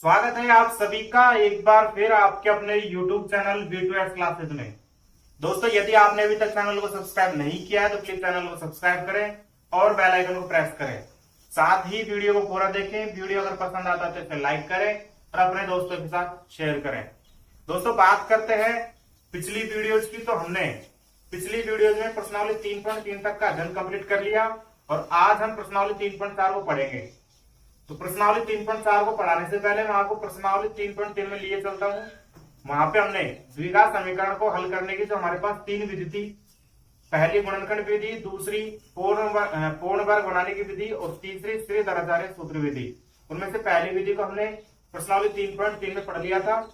स्वागत है आप सभी का एक बार फिर आपके अपने YouTube चैनल V2S क्लासेज में। दोस्तों, यदि आपने अभी तक चैनल को सब्सक्राइब नहीं किया है तो प्लीज चैनल को सब्सक्राइब करें और बेल आइकन को प्रेस करें। साथ ही वीडियो को पूरा देखें। वीडियो अगर पसंद आता है तो इसे लाइक करें और अपने दोस्तों के साथ शेयर करें। दोस्तों, बात करते हैं पिछली वीडियोज की। तो हमने पिछली वीडियोज में प्रश्नावली 3.3 तक का अध्ययन कंप्लीट कर लिया और आज हम प्रश्नावली 3.4 को पढ़ेंगे। तो प्रश्नावली 3.4 को पढ़ाने से पहले मैं आपको प्रश्नावली 3.3 में लिए चलता हूं। वहां पे हमने द्विघात समीकरण को हल करने की जो हमारे पास तीन विधि थी, पहली गुणनखंड विधि, दूसरी पूर्ण वर्ग बनाने की विधि और तीसरी श्रीधराचार्य सूत्र विधि। उनमें से पहली विधि को हमने प्रश्नावली 3.3 में पढ़ लिया था,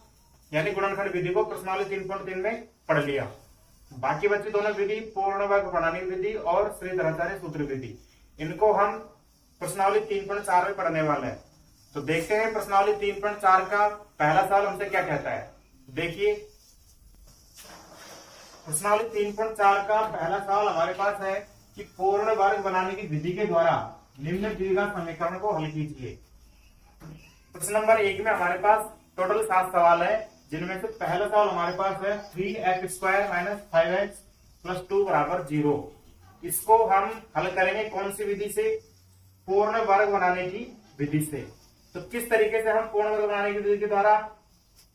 यानी गुणनखंड विधि को प्रश्नावली 3.3 में पढ़ लिया। बाकी बची दोनों विधि, पूर्ण वर्ग बनाने की विधि और श्रीधराचार्य सूत्र विधि, इनको हम प्रश्नावली 3.4 में पढ़ने वाले हैं। तो देखते हैं प्रश्नावली 3.4 का पहला सवाल हमसे क्या कहता है। देखिए, प्रश्नावली 3.4 का पहला सवाल हमारे पास है कि पूर्ण वर्ग बनाने की विधि के द्वारा निम्न द्विघात समीकरण को हल कीजिए। प्रश्न नंबर 1 में हमारे पास टोटल 7 सवाल है, जिनमें से पहला सवाल हमारे पास है 3x² - 5x + 2 = 0। इसको हम हल करेंगे कौन सी विधि से? पूर्ण वर्ग बनाने की विधि से। तो किस तरीके से हम पूर्ण वर्ग बनाने की विधि के द्वारा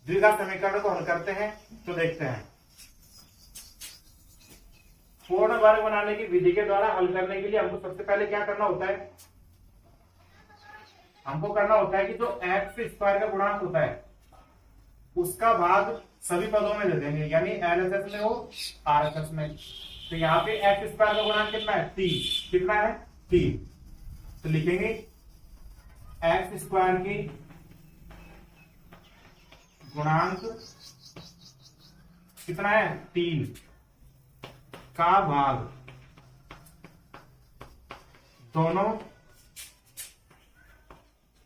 द्विघात समीकरण को हल करते हैं, तो देखते हैं। पूर्ण वर्ग बनाने की विधि के द्वारा हल करने के लिए हमको सबसे पहले क्या करना होता है? हमको करना होता है कि जो x² का गुणांक होता है उसका भाग सभी पदों में दे देंगे, यानी LHS में हो RHS में। तो यहाँ पे x² का गुणांक कितना है? 3। कितना है? 3। तो लिखेंगे x² की गुणांक कितना है? 3 का भाग दोनों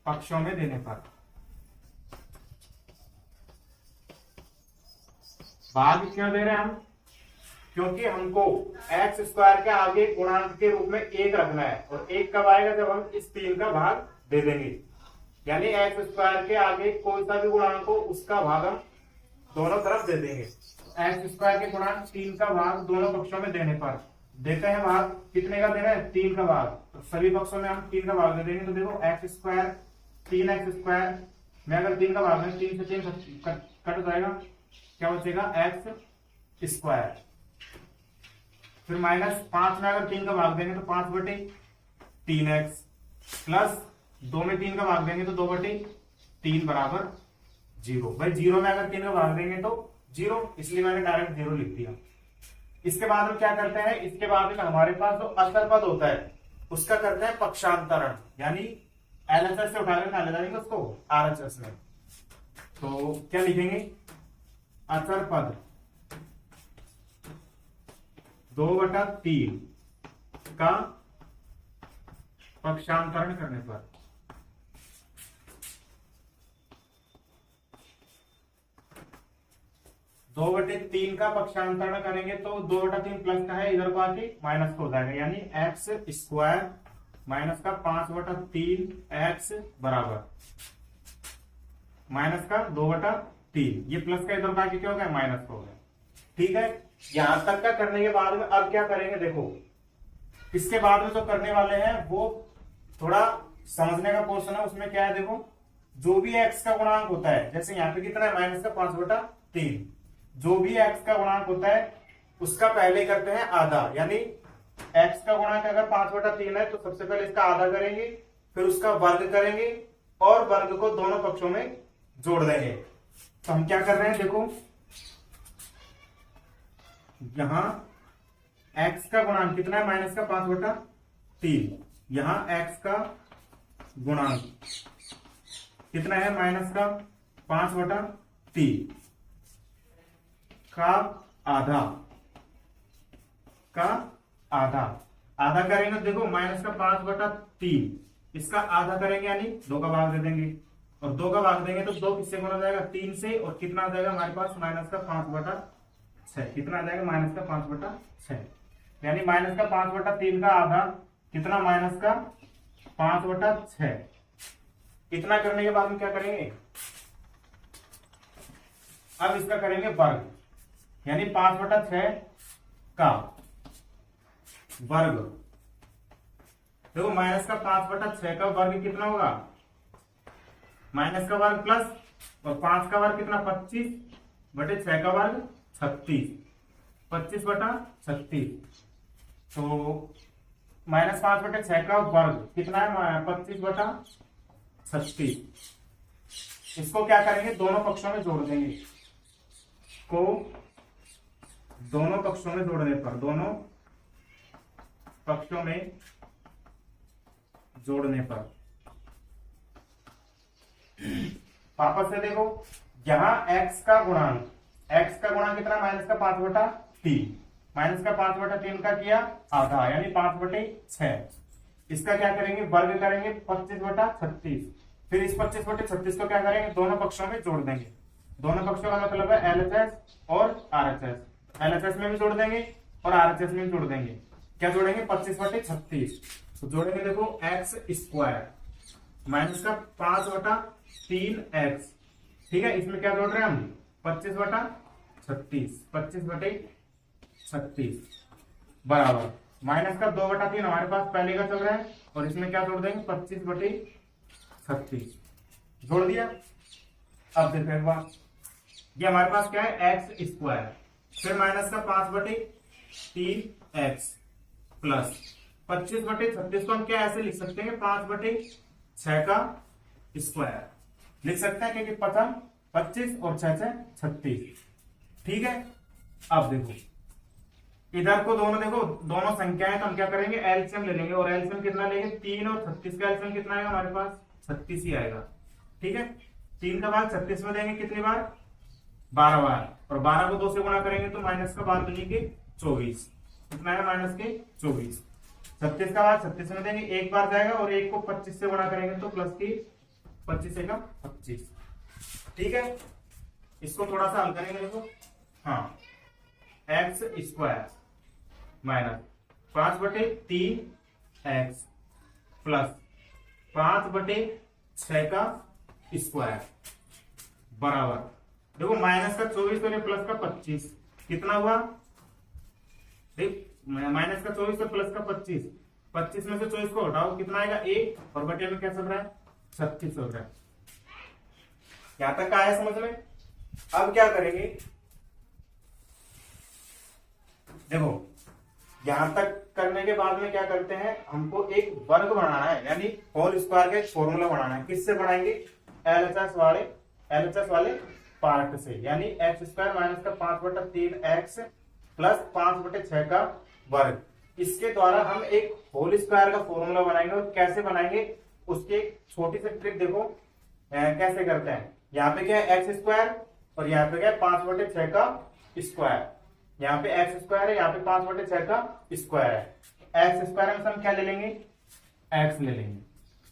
पक्षों में देने पर। भाग क्यों दे रहे हैं हम? क्योंकि हमको x² के आगे गुणांक के रूप में 1 रखना है, और 1 कब आएगा? जब हम इस 3 का भाग दे देंगे। यानी x² के आगे कोई सा भी गुणांक हो उसका भाग हम दोनों तरफ दे देंगे। x² के गुणांक 3 का भाग दोनों पक्षों में देने पर देते हैं। भाग कितने का दे रहे हैं? 3 का भाग। तो सभी पक्षों में हम 3 का भाग दे देंगे। तो देखो x² 3x² में अगर 3 का भाग है, 3 से 3 कट जाएगा, क्या बचेगा? x²। फिर -5 में अगर 3 का भाग देंगे तो 5/3x प्लस 2 में 3 का भाग देंगे तो 2/3 = 0। भाई 0 में अगर 3 का भाग देंगे तो 0, इसलिए मैंने डायरेक्ट 0 लिख दिया। इसके बाद हम क्या करते हैं? इसके बाद में हमारे पास जो अचर पद होता है उसका करते हैं पक्षांतरण, यानी LHS से उठाकर कहां ले जाएंगे उसको? RHS में। तो क्या लिखेंगे? अचर पद 2/3 का पक्षांतरण करने पर। दो बटे तीन का पक्षांतरण करेंगे तो 2/3 प्लस का है, इधर को आके माइनस हो जाएगा, यानी x² माइनस का 5/3x बराबर माइनस का 2/3। ये प्लस का इधर को आके क्या हो गया? माइनस हो गया। ठीक है, यहां तक का करने के बाद में अब क्या करेंगे? देखो, इसके बाद में जो करने वाले हैं वो थोड़ा समझने का पोर्शन है। उसमें क्या है? देखो, जो भी x का गुणांक होता है, जैसे यहाँ पे कितना है? माइनस का 5/3। जो भी x का गुणांक होता है उसका पहले करते हैं आधा, यानी x का गुणांक अगर 5/3 है तो सबसे पहले इसका आधा करेंगे, फिर उसका वर्ग करेंगे और वर्ग को दोनों पक्षों में जोड़ देंगे। तो हम क्या कर रहे हैं? देखो, यहां x का गुणांक कितना है? माइनस का 5/3। यहां x का गुणांक कितना है? माइनस का 5/3 का आधा करेंगे। देखो, माइनस का 5/3 इसका आधा करेंगे, यानी 2 का भाग दे देंगे, और 2 का भाग देंगे तो 2 किससे गुणा हो जाएगा? 3 से, और कितना आ जाएगा हमारे पास? माइनस का 5/6। कितना आ जाएगा? माइनस का 5/6, यानी माइनस का 5/3 का आधा कितना? माइनस का 5/6। इतना करने के बाद में क्या करेंगे, अब इसका करेंगे वर्ग, यानी 5/6 का वर्ग। देखो माइनस का 5/6 का वर्ग कितना होगा, माइनस का वर्ग प्लस और 5 का वर्ग कितना 25/6 का वर्ग 36, 25/36। तो -5/6 का वर्ग कितना है 25/36। इसको क्या करेंगे, दोनों पक्षों में जोड़ देंगे, को दोनों पक्षों में जोड़ने पर, दोनों पक्षों में जोड़ने पर वापस से देखो, यहां x का गुणांक कितना, माइनस का 5/3, माइनस का 5/3 का किया आधा, यानी 5/6। इसका क्या करेंगे, वर्ग करेंगे 25/36। फिर इस 25/36 को क्या करेंगे, दोनों पक्षों में जोड़ देंगे। दोनों पक्षों का मतलब है LHS और RHS। LHS में भी जोड़ देंगे और RHS में भी जोड़ देंगे। क्या जोड़ेंगे, 25/36। तो जोड़ेंगे देखो x² माइनस का 5/3x, ठीक है। इसमें क्या जोड़ रहे हैं हम, 25/36, 25/36 बराबर माइनस का 2/3 हमारे पास पहले का चल रहा है, और इसमें क्या जोड़ देंगे 25/36 जोड़ दिया। अब देखो एक बार, ये हमारे पास क्या है x², फिर माइनस का 5/3x प्लस 25/36 को हम क्या ऐसे लिख सकते हैं, 5/6 का स्क्वायर लिख सकते हैं, क्योंकि 25 और 6 36, ठीक है। अब देखो इधर को दोनों, देखो दोनों संख्या है, तो हम क्या करेंगे, एलसीएम ले लेंगे, और एलसीएम कितना लेंगे, 3 और 36 का एलसीएम कितना आएगा हमारे पास, 36 ही आएगा, ठीक है। 3 का भाग 36 में देंगे कितनी बार, 12 बार, और 12 को 2 से गुणा करेंगे तो माइनस का 12 बनेंगे 24, कितना है माइनस के 24। 36 का भाग 36 में देंगे, एक बार जाएगा, और एक को 25 से गुणा करेंगे तो प्लस की 25 से 25, ठीक है। इसको थोड़ा सा हल करेंगे, देखो हाँ, x² माइनस 5/3x प्लस 5/6 का स्क्वायर बराबर, देखो माइनस का 24 तो प्लस का 25, कितना हुआ, माइनस का 24 तो प्लस का 25, 25 में से 24 को हटाओ कितना आएगा 1, और बटे में क्या चल रहा है 36 हो रहा है। यहां तक का है समझ में। अब क्या करेंगे, देखो यहां तक करने के बाद में क्या करते हैं, हमको एक वर्ग बनाना है, यानी होल स्क्वायर का एक फॉर्मूला बनाना है। किससे बनाएंगे, एलएचएस वाले पार्ट से, यानी x² माइनस का 5/3x प्लस 5/6 का वर्ग। इसके द्वारा हम एक होल स्क्वायर का फॉर्मूला बनाएंगे, और कैसे बनाएंगे उसकी एक छोटी सी ट्रिक देखो कैसे करते हैं। यहाँ पे क्या है x², और यहाँ पे क्या है 5/6 का स्क्वायर, यहाँ पे x² है, यहाँ पे 5/6 का स्क्वायर है। x² में से हम क्या ले लेंगे, x ले लेंगे,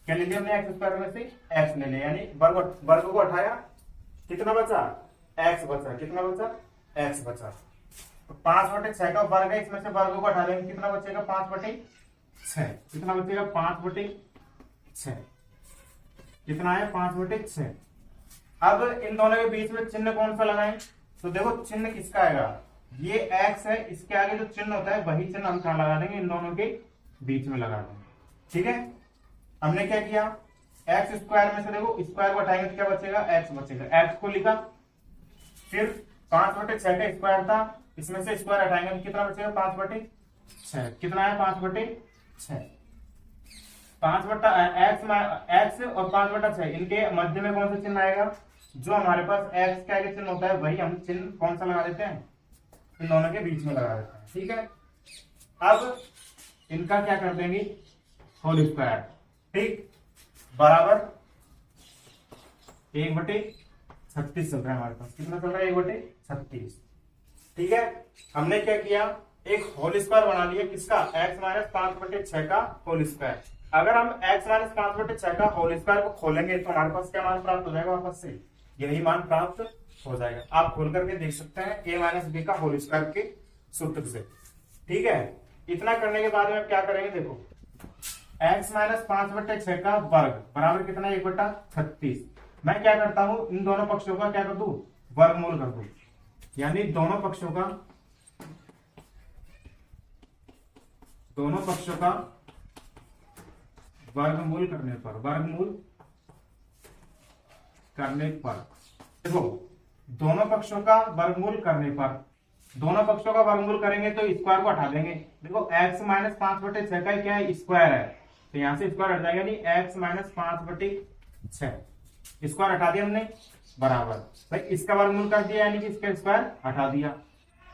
क्या ले लिया हमने x² में से x ले लिया, यानी वर्ग को हटाया, कितना बचा x बचा, कितना बचा x बचा। 5/6 का वर्ग है, इसमें से वर्ग को हटा लेंगे, कितना बचेगा 5/6, कितना बचेगा 5/6, कितना है 5/6। अब इन दोनों के बीच में चिन्ह कौन सा लगाएं, तो देखो चिन्ह किसका आएगा, ये x है, इसके आगे जो चिन्ह होता है वही चिन्ह हम कहां लगा देंगे, इन दोनों के बीच में लगा देंगे, ठीक है। हमने क्या किया, x² में से देखो स्क्वायर को हटाएंगे तो क्या बचेगा, x बचेगा, x को लिखा, फिर 5/6 का स्क्वायर था, इसमें से स्क्वायर हटाएंगे तो कितना बचेगा 5/6, कितना है 5/6। x और 5/6 इनके मध्य में कौन सा चिन्ह आएगा, जो हमारे पास x के आगे चिन्ह होता है वही हम चिन्ह कौन सा लगा देते हैं, इन दोनों के बीच में लगा देते हैं, ठीक है। अब इनका क्या कर देंगे, होल स्क्वायर, ठीक, बराबर 1/36 चल रहा है हमारे पास, कितना चल रहा है 1/36, ठीक है। हमने क्या किया, एक होल स्क्वायर बना लिया, किसका, x माइनस 5/6 का होल स्क्वायर। अगर हम x माइनस 5/6 का होल स्क्वायर को खोलेंगे तो हमारे पास क्या मान प्राप्त हो जाएगा, वापस से यही मान प्राप्त हो जाएगा। आप खोल करके देख सकते हैं a माइनस b का होल स्क्वायर के सूत्र से, ठीक है। इतना करने के बाद में क्या करेंगे, देखो x माइनस 5/6 का वर्ग बराबर कितना, 1/36। मैं क्या करता हूं, इन दोनों पक्षों का क्या कर दूं, वर्गमूल कर दूं। यानी दोनों पक्षों का वर्गमूल करने पर देखो, दोनों पक्षों का वर्गमूल करने पर, दोनों पक्षों का वर्गमूल करेंगे तो स्क्वायर को हटा देंगे। देखो x माइनस 5/6 का क्या है, स्क्वायर है, तो यहां से स्क्वायर हट जाएगा, नहीं x माइनस 5/6 स्क्वायर हटा दिया हमने, बराबर भाई इसका वर्गमूल कर दिया, यानी कि इसका स्क्वायर हटा दिया,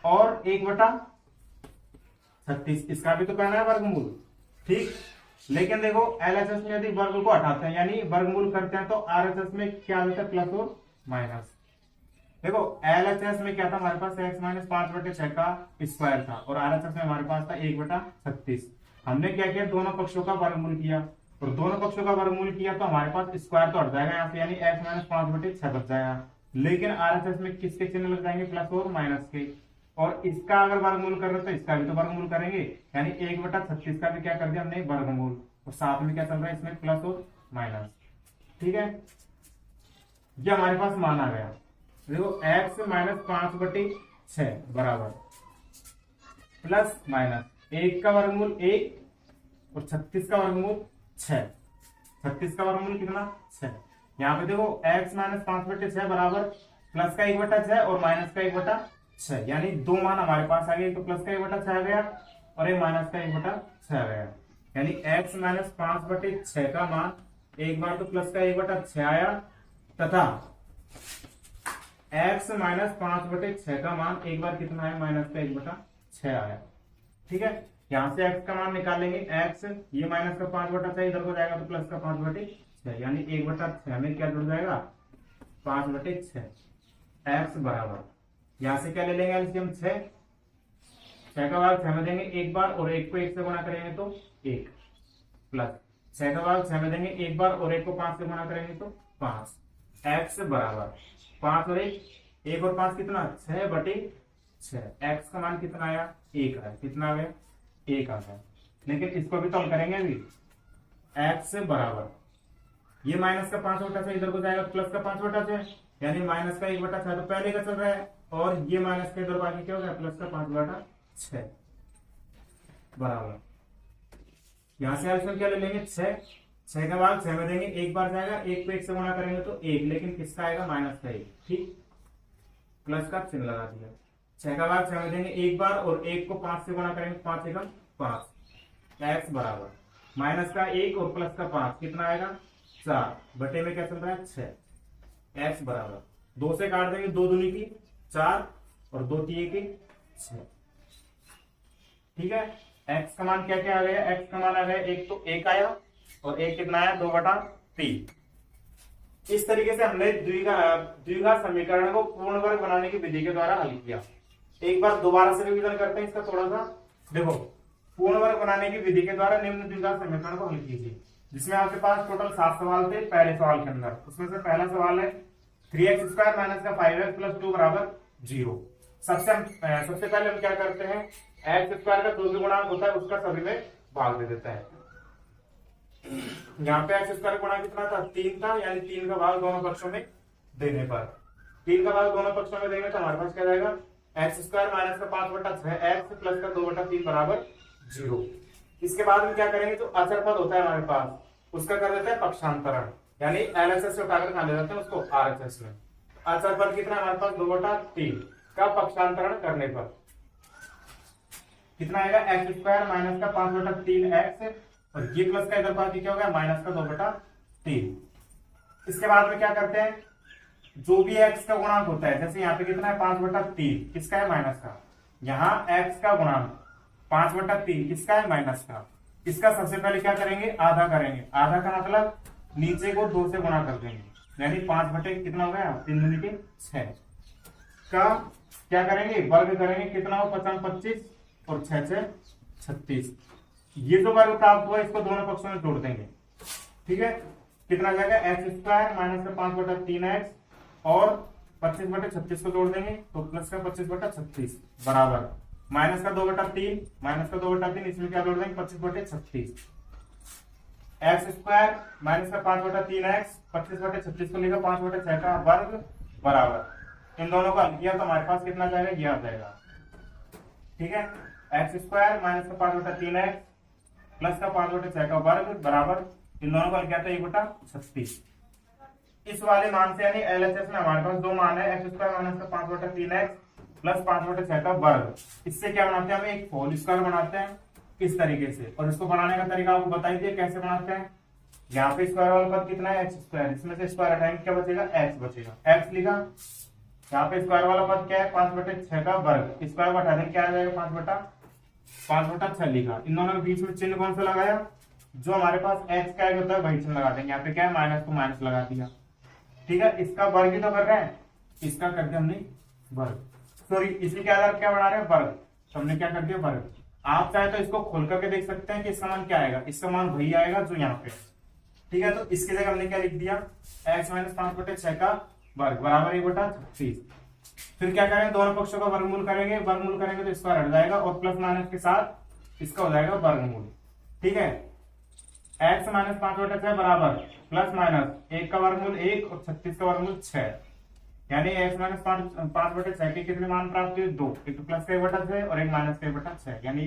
और 1/36 इसका भी तो करना है वर्गमूल, ठीक। लेकिन देखो एलएचएस में यदि वर्ग को हटाते हैं यानी वर्गमूल करते हैं तो आरएचएस में क्या होता है, प्लस और माइनस। देखो एलएचएस में क्या था हमारे पास, x माइनस 5/6 का स्क्वायर था, और आरएचएस में हमारे पास था 1/36। हमने क्या किया, दोनों पक्षों का वर्गमूल किया, और दोनों पक्षों का वर्गमूल किया तो हमारे पास स्क्वायर तो हट जाएगा यहाँ से, यानी x माइनस 5/6 बच जाएगा। लेकिन आरएचएस में किसके चिन्ह लग जाएंगे, प्लस और माइनस के, और इसका अगर वर्गमूल कर रहे तो इसका भी तो वर्गमूल करेंगे, यानी 1/36 का भी क्या कर दिया हमने, वर्गमूल, और साथ में क्या चल रहा है इसमें, प्लस और माइनस, ठीक है। ये हमारे पास मान आ गया। देखो x माइनस 5/6 बराबर प्लस माइनस 1 का वर्गमूल 1 और 36 का वर्गमूल 6। 36 का वर्गमूल कितना, 6। यहाँ पे देखो x माइनस 5/6 बराबर प्लस का 1/6 और माइनस का 1/6, यानी दो मान हमारे पास आ गए, तो प्लस का 1/6 आ गया और एक माइनस का 1/6 आ गया, यानी x माइनस 5/6 का मान एक बार तो प्लस का 1/6 आया, तथा x माइनस 5/6 का मान एक बार कितना है, माइनस का 1/6 आया, ठीक है। यहां से x का मान निकालेंगे, x ये माइनस का 5/6 इधर को जाएगा तो प्लस का 5/6, यानी 1/6 में क्या जुड़ जाएगा, 5/6। x बराबर यहां से क्या ले लेंगे एलसीएम, 6 का भाग 6 में देंगे एक बार, और 1 को 1 से गुणा करेंगे तो 1, प्लस 6 का भाग 6 में देंगे एक बार, और 1 को 5 से गुणा करेंगे तो 5। x बराबर 5 और 1 और 5 कितना, 6/6। x का मान कितना आया, 1 आया, कितना आ गया, 1 आ गया। लेकिन इसको भी तौल करेंगे अभी, x बराबर ये माइनस का 5/6 इधर को जाएगा, प्लस का 5/6, यानी माइनस का 1/6 तो पहले का चल रहा है, और ये माइनस का इधर बाकी क्या हो गया, प्लस का 5/6 बराबर, यहां से एलसीएम क्या ले लेंगे, 6 का भाग 6 में देंगे एक बार जाएगा, 1 को 1 से गुणा करेंगे तो 1, लेकिन किसका आएगा, माइनस का 1, ठीक, प्लस का चिन्ह लगा दिया। 6 का भाग 6 में देंगे एक बार, और 1 को 5 से गुणा करेंगे, 5 एकम 5। x बराबर माइनस का 1 और प्लस का 5 कितना आएगा, 4 बटे में क्या चल रहा है, 6। x बराबर 2 से काट देंगे, 2 दूनी की 4 और 2 तिये की 6, ठीक है। x का मान क्या क्या आ गया, x का मान आ गया, एक तो 1 आया, और 1 कितना आया, 2/3। इस तरीके से हमने द्विघात समीकरण को पूर्ण वर्ग बनाने की विधि के द्वारा हल किया। एक बार दोबारा से रिवीजन करते हैं इसका थोड़ा सा। देखो पूर्ण वर्ग बनाने की विधि के द्वारा निम्न द्विघात समीकरण को हल कीजिए, जिसमें आपके पास टोटल 7 सवाल थे। पहले सवाल के अंदर उसमें से पहला सवाल है 3x² माइनस का 5x प्लस 2 बराबर 0। सबसे पहले हम क्या करते हैं, x² का जो भी गुणांक होता है उसका सभी में भाग दे देता है। यहाँ पे x² गुणा कितना था, 3 था, यानी 3 का भाग दोनों पक्षों में देने पर, 3 का भाग दोनों पक्षों में देंगे तो हमारे पास क्या जाएगा, x² माइनस का 5/6x प्लस का 2/3 बराबर 0। इसके बाद में क्या करेंगे, जो अचर पद होता है हमारे पास उसका कर देते हैं पक्षांतरण, यानी एलएचएस से उठाकर कहा ले जाते हैं उसको आरएचएस में। अचर पद कितना हमारे पास, 2/3 का पक्षांतरण करने पर कितना आएगा, x² माइनस का 5/3x, और ये प्लस का इधर बाकी क्या हो गया, माइनस का 2/3। इसके बाद में क्या करते हैं, जो भी x का गुणांक होता है, जैसे यहाँ पे कितना है 5/3, किसका है, माइनस का। यहाँ x का गुणांक 5/3 किसका है, माइनस का। इसका सबसे पहले क्या करेंगे, आधा करेंगे। आधा का मतलब नीचे को 2 से गुणा कर देंगे, यानी 5 कितना हो गया, 3 दूनी के 6 का क्या करेंगे, वर्ग करेंगे, कितना हो 5 25 और 6 6 36। ये जो वर्ग प्राप्त हुआ इसको दोनों पक्षों में जोड़ देंगे, ठीक है। कितना जाएगा, x² माइनस का 5/3x और 25/36 को जोड़ देंगे तो प्लस का 25/36 बराबर माइनस का 2/3, माइनस का 2/3 इसमें क्या जोड़ देंगे, 25/36। एक्स स्क्वायर माइनस का 5/3x 25/36 को लेकर 5/6 का वर्ग बराबर इन दोनों को हल किया तो हमारे पास कितना जाएगा, ये आ जाएगा। ठीक है, एक्स स्क्वायर माइनस का 5/3x प्लस का 5/6 का वर्ग बराबर इन दोनों को हल किया था 1/36। इस वाले मान से यानी एलएचएस में हमारे पास दो मान है, एक्स स्क्वायर माइनस का 5/3x प्लस 5/6 का वर्ग। इससे क्या बनाते हैं, हम एक होल स्क्वायर बनाते हैं इस तरीके से। और इसको बनाने का तरीका आपको बता दिए कैसे बनाते हैं। यहाँ पे स्क्वायर वाला पद कितना है, एक्स स्क्वायर, इसमें से स्क्वायर हटाएंगे क्या बचेगा, एक्स बचेगा, एक्स लिखा। यहाँ पे स्क्वायर वाला पद क्या है, 5/6 का वर्ग, स्क्वायर हटा देंगे क्या आ जाएगा, 5/6 लिखा। इन दोनों के बीच में चिन्ह कौन सा लगाया, जो हमारे पास एक्स का होता है वही चिन्ह लगा देंगे। यहाँ पे क्या है, माइनस को माइनस लगा दिया। ठीक है, इसका वर्ग ही तो कर रहे हैं, इसका करके हमने वर्ग, सॉरी इसी के आधार क्या बना रहे हैं, वर्ग, तो हमने क्या कर दिया वर्ग। आप चाहे तो इसको खोल करके देख सकते हैं कि इसका मान क्या आएगा, इसका मान वही आएगा जो यहाँ पे। ठीक है, तो इसकी जगह हमने क्या लिख दिया, x माइनस 5/6 का वर्ग बराबर 1/36। फिर क्या करेंगे, दोनों पक्षों का वर्गमूल करेंगे, वर्गमूल करेंगे तो स्क्वायर हट जाएगा और प्लस माइनस के साथ इसका हो जाएगा वर्गमूल। ठीक है, x माइनस 5/6 बराबर प्लस माइनस 1 का वर्गमूल 1 और 36 का वर्गमूल 6, यानी x माइनस 5/6 के कितने मान प्राप्त हुए, 2, एक तो प्लस का 1/6 और एक माइनस का 1/6, यानी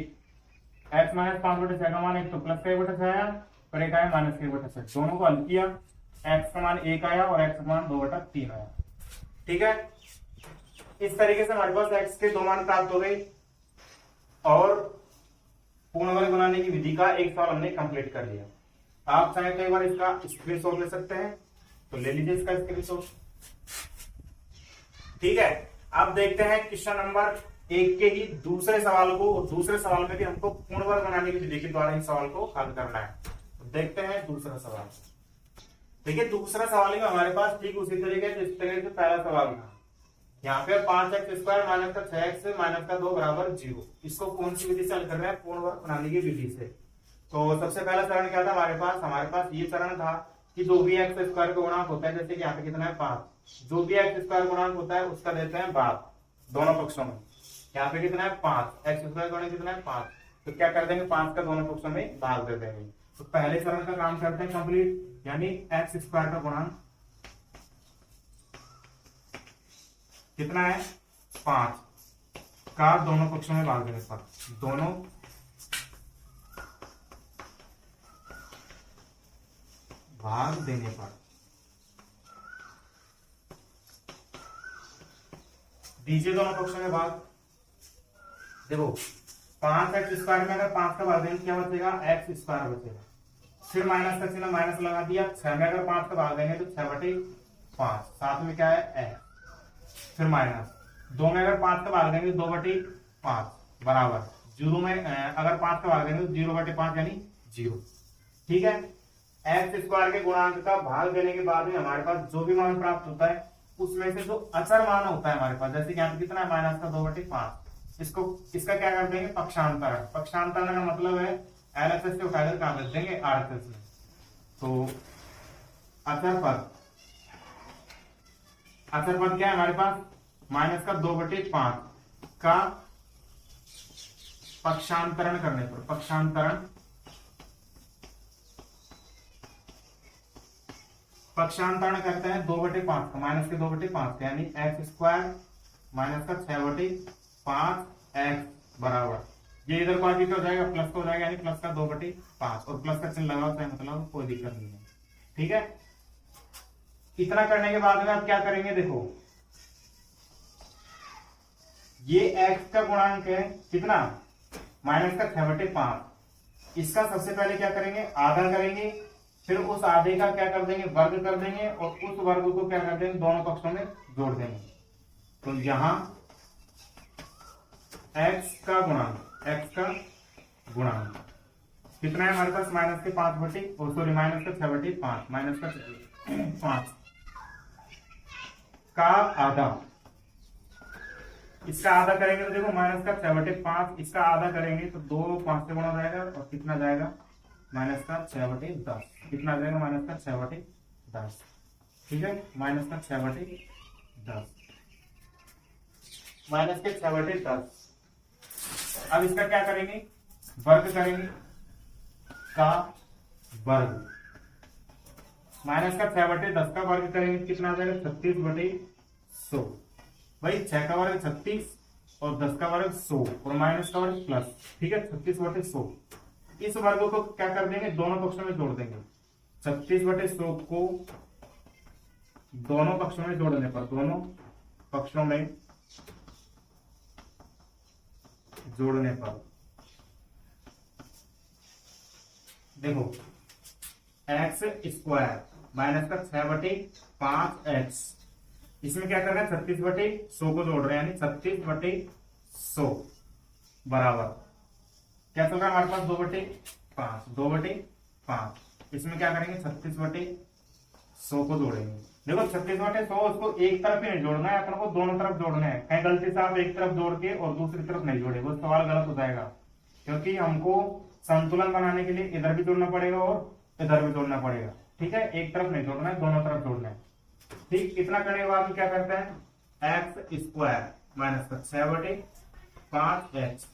x माइनस 5/6 का मान एक तो प्लस का 1/6 आया और एक आया माइनस का 1/6। दोनों को हल किया, x का मान 1 आया और x का मान 2/3 आया। ठीक है, इस तरीके से हमारे पास x के दो मान प्राप्त हो गए और पूर्ण वर्ग बनाने की विधि का एक सवाल हमने कंप्लीट कर लिया। आप चाहे तो एक बार इसका स्क्रीनशॉट ले सकते हैं, तो ले लीजिए इसका स्क्रीनशॉट। ठीक है, अब देखते हैं क्वेश्चन नंबर 1 के ही दूसरे सवाल को, और दूसरे सवाल में भी हमको पूर्ण वर्ग बनाने की विधि के द्वारा ही सवाल को हल करना है। तो देखते हैं दूसरा सवाल। देखिए दूसरा सवाल में हमारे पास ठीक उसी तरीके से जिस तरीके से पहला सवाल था। यहाँ पे 5x स्क्वायर माइनस का 6x माइनस का 2 बराबर 0, इसको कौन सी विधि से हल कर रहे हैं, पूर्ण वर्ग बनाने की विधि से। तो सबसे पहला चरण क्या था हमारे पास ये चरण था कि जो भी एक्स स्क्वायर का गुणांक होता है, जैसे कि यहाँ पे कितना है 5, जो भी एक्स स्क्वायर गुणांक होता है उसका देते हैं भाग दोनों पक्षों में। यहाँ पे कितना है 5, एक्स स्क्वायर गुणा कितना है 5, तो क्या कर देंगे 5 का दोनों पक्षों में भाग दे देंगे। तो पहले चरण का काम करते हैं कंप्लीट, यानी एक्स स्क्वायर का गुणांक कितना है 5 का दोनों पक्षों में भाग देने पर, दोनों भाग देने पर दीजिए दोनों पक्षों में भाग। देखो 5x स्क्वायर में अगर 5 का भाग देंगे क्या बचेगा, x स्क्वायर बचेगा, फिर माइनस का चिन्ह माइनस लगा दिया। 6 में अगर 5 का भाग देंगे तो 6/5, साथ में क्या है x, फिर माइनस 2 में अगर 5 का भाग देंगे 2/5 बराबर 0 में अगर 5 का भाग देंगे तो 0/5 यानी 0। ठीक है, एक्स स्क्वायर के गुणांक का भाग देने के बाद में हमारे पास जो भी मान प्राप्त होता है उसमें से जो अचर मान होता है हमारे पास, जैसे कि यहाँ पे कितना है माइनस का 2/5, इसका क्या कर देंगे पक्षांतरण। पक्षांतरण का मतलब है एलएचएस से उठाकर कहां रख देंगे, आरएचएस में। तो अचर पद क्या है हमारे पास, माइनस का 2/5 का पक्षांतरण करने पर, पक्षांतरण करते हैं 2/5 का, माइनस के 2/5 यानी एक्स स्क्वायर माइनस का 6/5 एक्स बराबर, ये इधर को आगे क्या हो जाएगा प्लस का हो जाएगा, यानी प्लस का 2/5 और प्लस का चिन्ह लगा चाहे मतलब कोई दिक्कत नहीं है। ठीक है, इतना करने के बाद में आप क्या करेंगे, देखो ये x का गुणांक है कितना माइनस का 6/5, इसका सबसे पहले क्या करेंगे आधा करेंगे, फिर उस आधे का क्या कर देंगे वर्ग कर देंगे और उस वर्ग को क्या कर देंगे दोनों पक्षों में जोड़ देंगे। तो यहां x का गुणांक कितना है हमारे पास माइनस के 5/5 माइनस का 6/5 माइनस का 5 का आधा, इसका आधा करेंगे तो देखो माइनस का 6/5, इसका आधा करेंगे तो 2 5 से गुणा हो जाएगा और कितना जाएगा माइनस का 6/10, कितना आ जाएगा माइनस का 6/10। ठीक है, माइनस का 6/10, माइनस के 6/10। अब इसका क्या करेंगे वर्ग करेंगे का वर्ग माइनस का 6/10 का वर्ग करेंगे कितना आ जाएगा 36/100। भाई 6 का वर्ग 36 और 10 का वर्ग 100 और माइनस का वर्ग प्लस, ठीक है 36/100। इस वर्ग को क्या कर देंगे दोनों पक्षों में जोड़ देंगे। 36/100 को दोनों पक्षों में जोड़ने पर, दोनों पक्षों में जोड़ने पर देखो एक्स स्क्वायर माइनस का 6/5x, इसमें क्या करना है 36/100 को जोड़ रहे हैं, यानी 36/100 बराबर क्या चल रहा है हमारे पास 2/5, 2/5। इसमें क्या करेंगे 36/100 को जोड़ेंगे। देखो 36/100 उसको एक तरफ ही नहीं जोड़ना है, अपन को दोनों तरफ जोड़ना है। कहीं गलती से आप एक तरफ जोड़ के और दूसरी तरफ नहीं जोड़े, वो सवाल गलत हो जाएगा, क्योंकि हमको संतुलन बनाने के लिए इधर भी जोड़ना पड़ेगा और इधर भी जोड़ना पड़ेगा, ठीक है। एक तरफ नहीं जोड़ना है, दोनों तरफ जोड़ना है। ठीक, इतना करने के बाद क्या करते हैं एक्स स्क्वायर माइनस का 6/5x,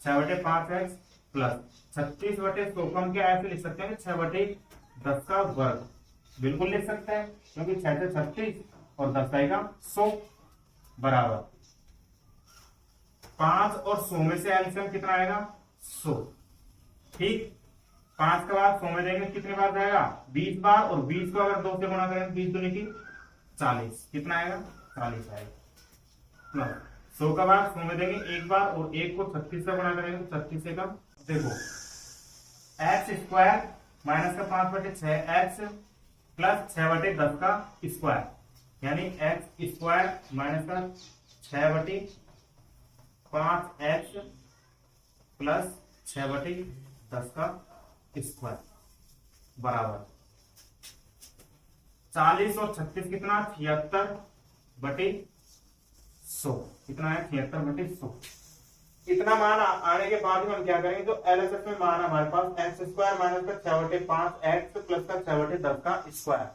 6/5x प्लस 36/100 को हम क्या ऐसे लिख सकते हैं 6/10 का वर्ग, बिल्कुल लिख सकते हैं, क्योंकि 6 से 36 और 10 आएगा 100 बराबर 5 और 100 में से एलसीएम कितना आएगा 100। ठीक, 5 के बाद 100 में देंगे कितने बार जाएगा 20 बार, और 20 को अगर 2 से गुणा करें 20 दूनी की 40, कितना आएगा 40 आएगा। प्लस 100 का बाद 100 में देंगे एक बार, और 1 को 36 से गुणा करेंगे 36 से कम। देखो एक्स स्क्वायर माइनस का 5/6x प्लस 6/10 का स्क्वायर, यानी एक्स स्क्वायर माइनस का 6/5x प्लस 6/10 का स्क्वायर बराबर 40 और 36 कितना 76/100, कितना है 76/100। इतना मान आने के बाद में हम क्या करेंगे, जो एलएचएस में मान हमारे पास एक्स स्क्वायर माइनस का 6/5x प्लस का 6/10 का स्क्वायर,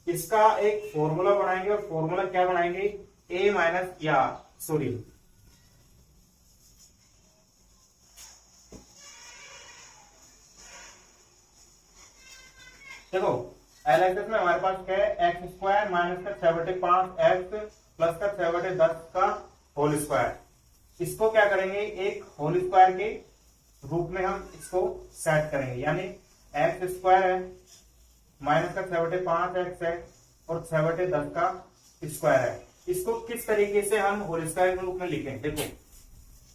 इसका एक फॉर्मूला बनाएंगे। और फॉर्मूला क्या बनाएंगे a माइनस या सॉरी देखो एलएचएस में हमारे पास क्या है एक्स स्क्वायर माइनस का 6/5x प्लस का 6/10 का होल स्क्वायर। इसको क्या करेंगे एक होल स्क्वायर के रूप में हम इसको सेट करेंगे, यानी एक्स स्क्वायर है माइनस का 6/5x है और 6/10 का स्क्वायर है। इसको किस तरीके से हम होल स्क्वायर के रूप में लिखें, देखो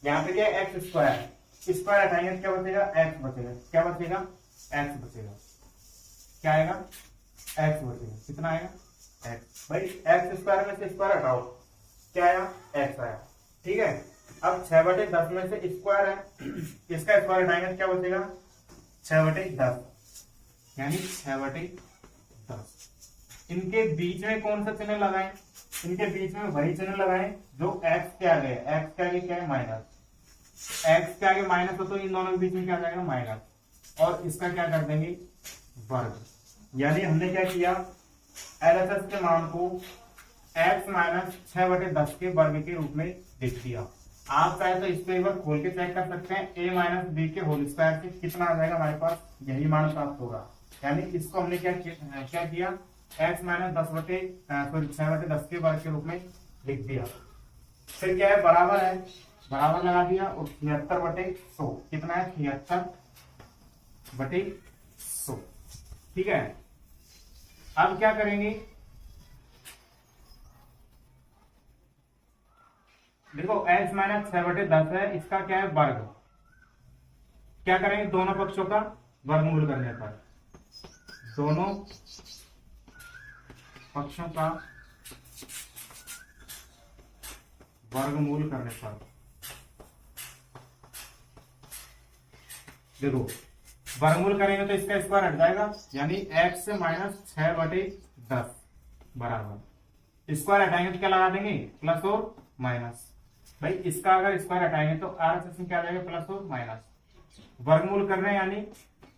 यहाँ पे क्या है एक्स स्क्वायर, स्क्वायर हटाएंगे क्या बचेगा एक्स बचेगा, क्या बचेगा एक्स बचेगा, क्या आएगा एक्स बचेगा, कितना आएगा एक्स। भाई एक्स स्क्वायर में से स्क्वायर हटाओ, क्या आया एक्स आया, ठीक है। अब 6/10 में से स्क्वायर है, इसका स्क्वायर हटाएंगे क्या बचेगा 6/10, यानी 6/10। इनके बीच में कौन सा चिन्ह लगाएं, इनके बीच में वही चिन्ह लगाएं जो एक्स के आगे है। एक्स के आगे क्या है माइनस, एक्स के आगे माइनस हो तो इन दोनों के बीच में क्या आ जाएगा माइनस, और इसका क्या कर देंगे वर्ग। यानी हमने क्या किया एलएचएस के मान को x माइनस 6/10 के वर्ग के रूप में लिख दिया। आप चाहे तो इसको एक बार खोल के चेक कर सकते हैं, a माइनस बी के होल स्क्वायर से कितना आ जाएगा हमारे पास, यही मान प्राप्त होगा। यानी इसको हमने क्या किया x माइनस 6/10 के वर्ग के रूप में लिख दिया। फिर क्या है बराबर है, बराबर लगा दिया, और 76/100 कितना है 76/100, ठीक है। अब क्या करेंगे, देखो x माइनस 6/10 है, इसका क्या है वर्ग, क्या करेंगे दोनों पक्षों का वर्गमूल करने पर, दोनों पक्षों का वर्गमूल करने पर देखो वर्गमूल करेंगे तो इसका स्क्वायर हट जाएगा, यानी x माइनस 6/10 बराबर स्क्वायर हटाएंगे तो क्या लगा देंगे प्लस और माइनस। भाई इसका अगर स्क्वायर हटाएंगे तो आरएचएस में क्या आ जाएगा प्लस और माइनस। वर्गमूल कर रहे हैं यानी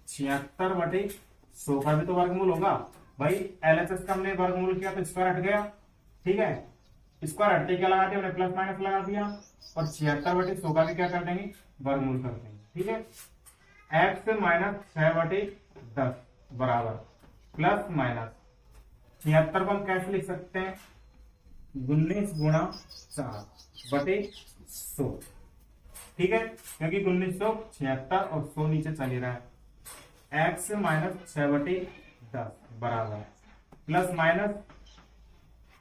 76/100 का भी तो वर्गमूल होगा। भाई एलएचएस का हमने वर्गमूल किया तो स्क्वायर हट गया, ठीक है। स्क्वायर हटते क्या लगा दिया हमने प्लस माइनस लगा दिया, और 76/100 का भी क्या कर देंगे वर्गमूल कर देंगे, ठीक है। एक्स माइनस 6/10 बराबर प्लस माइनस 76 को हम कैसे लिख सकते हैं, 19 गुणा 4/100। ठीक है, क्योंकि 1976 और 100 नीचे चल ही रहा है। एक्स माइनस 6/10 बराबर प्लस माइनस,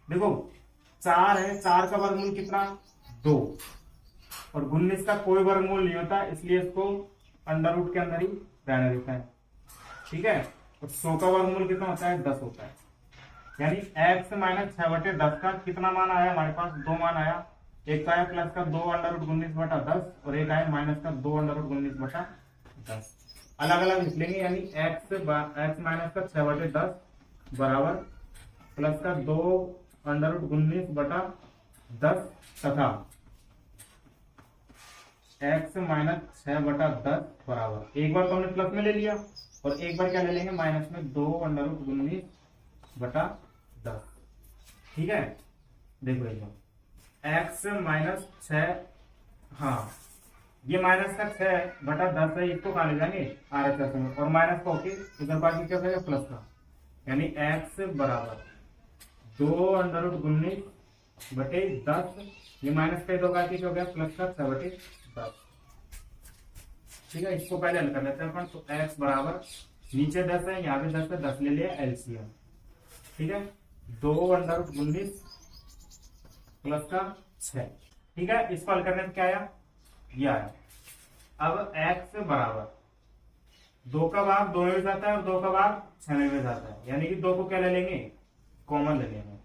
देखो 4 है, 4 का वर्गमूल कितना 2, और 19 का कोई वर्गमूल नहीं होता, इसलिए इसको अंडर रूट के अंदर ही रहने देता है। ठीक है, और 100 का वर्गमूल कितना होता है 10 होता है। यानी x माइनस 6/10 का कितना मान आया हमारे पास, 2 मान आया। एक तो आया प्लस का 2 अंडर रूट 19/10 और एक आया माइनस का 2 अंडर रूट 19/10। अलग अलग लिख लेंगे, यानी x माइनस का 6/10 बराबर प्लस का 2 अंडर रूट 19/10 तथा x माइनस 6/10 बराबर, एक बार तो हमने प्लस में ले लिया और एक बार क्या ले लेंगे माइनस में, 2 अंडर रूट 19/10। ठीक है, देखो x माइनस 6, हाँ ये माइनस का 6/10 है, इसको कहा ले जाएंगे RHS में, और माइनस का होके इधर बाकी क्या करेगा प्लस का, यानी x बराबर 2 अंडर रूट 19/10, ये माइनस का दो बाकी हो गया प्लस का 6/10। ठीक है, इसको पहले हल कर लेते हैं अपन। तो x बराबर नीचे 10 है, यहाँ पे 10 है, 10 ले लिया एलसीएम। ठीक है, 2 अंडर रूट 19 प्लस का 6। ठीक है, इसको हल करने में क्या आया, ये आया। अब x बराबर 2 का भाग 2 में भी जाता है और 2 का भाग 6 में भी जाता है, यानी कि 2 को क्या ले लेंगे, कॉमन ले लेंगे।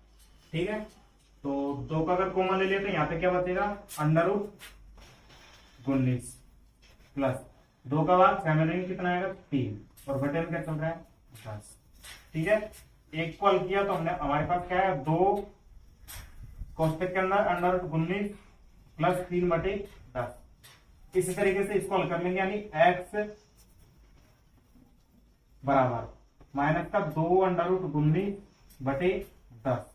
ठीक है, तो 2 का अगर कॉमन ले लिया तो यहाँ पे क्या बचेगा, अंडर रूट 19 प्लस 2 का भाग 6 में लेंगे कितना आएगा 3, और बटे में क्या चल रहा है 10। ठीक है, एक को हल किया तो हमने, हमारे पास क्या है 2 कोष्टक के अंदर अंडर रूट 19 प्लस 3/10। इसी तरीके से इसको हल कर लेंगे, यानी x बराबर माइनस का 2 अंडर रूट 19/10।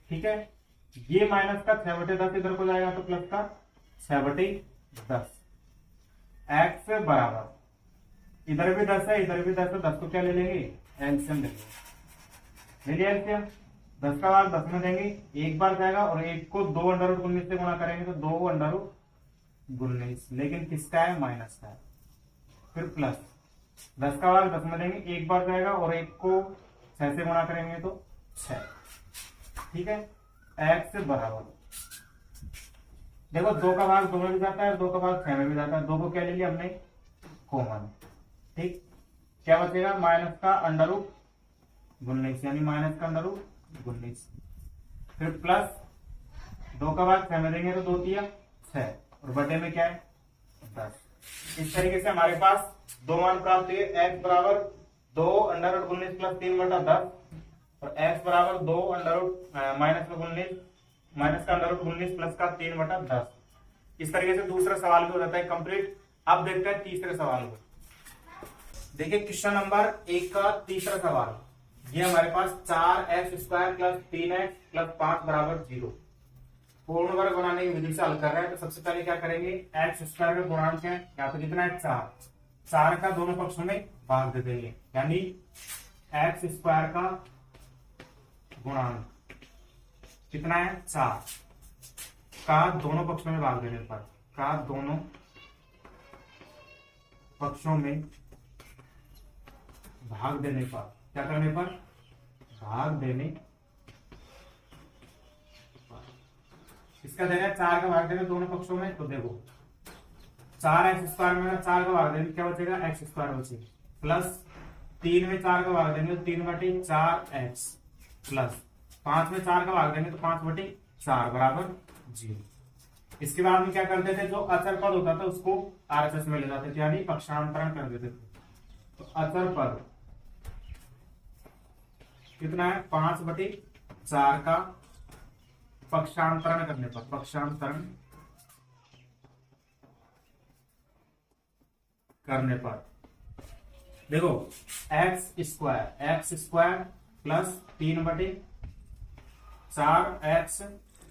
ठीक है, ये माइनस का 6/10 इधर को जाएगा तो प्लस का 6/10। x बराबर इधर भी 10 है, इधर भी 10 है, 10 को क्या ले लेंगे एलसीएम ले लेंगे, ले लिया एलसीएम। 10 का भाग 10 में देंगे, एक बार जाएगा, और एक को 2 अंडर रूट 19 से गुणा करेंगे तो 2 अंडर रूट 19, लेकिन किसका है माइनस का है। फिर प्लस 10 का भाग 10 में देंगे, एक बार जाएगा, और एक को 6 से गुणा करेंगे तो 6। ठीक है, x बराबर, देखो 2 का भाग 2 में भी जाता है, 2 का भाग 6 में भी जाता है, 2 को क्या ले लिया हमने कॉमन। ठीक, क्या बचेगा माइनस का अंडर रूट 19, यानी माइनस का अंडर रूट 19। फिर प्लस 2 का भाग 6 में देंगे तो 2 तिया 6, और बटे में क्या है 10। इस तरीके से हमारे पास दो मान प्राप्त हुए, x बराबर 2 अंडर रूट 19 प्लस 3/10 और x बराबर 2 अंडर रूट माइनस का अंडर रूट 19 प्लस का 3/10। इस तरीके से दूसरा सवाल भी हो जाता है कंप्लीट। अब देखते हैं तीसरे सवाल को। देखिए क्वेश्चन नंबर 1 का तीसरा सवाल, ये हमारे पास 4x² प्लस 3x प्लस 5 बराबर 0 पूर्ण वर्ग बनाने की विधि से हल कर रहे हैं। तो सबसे पहले क्या करेंगे, x² का गुणांक है यहाँ पे कितना है 4, 4 का दोनों पक्षों में भाग दे देंगे, यानी x² का गुणांक कितना है 4 का दोनों पक्षों में भाग देने पर, का दोनों पक्षों में भाग देने पर, क्या करने पर भाग देने पर, इसका देना है 4 का भाग देना दोनों पक्षों में। तो देखो 4x² में 4 का भाग देंगे क्या बचेगा x² बचेगा, प्लस 3 में 4 का भाग देंगे तो 3/4x प्लस 5 में 4 का भाग देंगे तो 5/4 बराबर 0। इसके बाद में क्या करते थे, जो अचर पद होता था उसको RHS में ले जाते थे, यानी पक्षांतरण कर देते थे। तो अचर पद कितना है 5/4 का पक्षांतरण करने पर, पक्षांतरण करने पर देखो x² प्लस 3/4x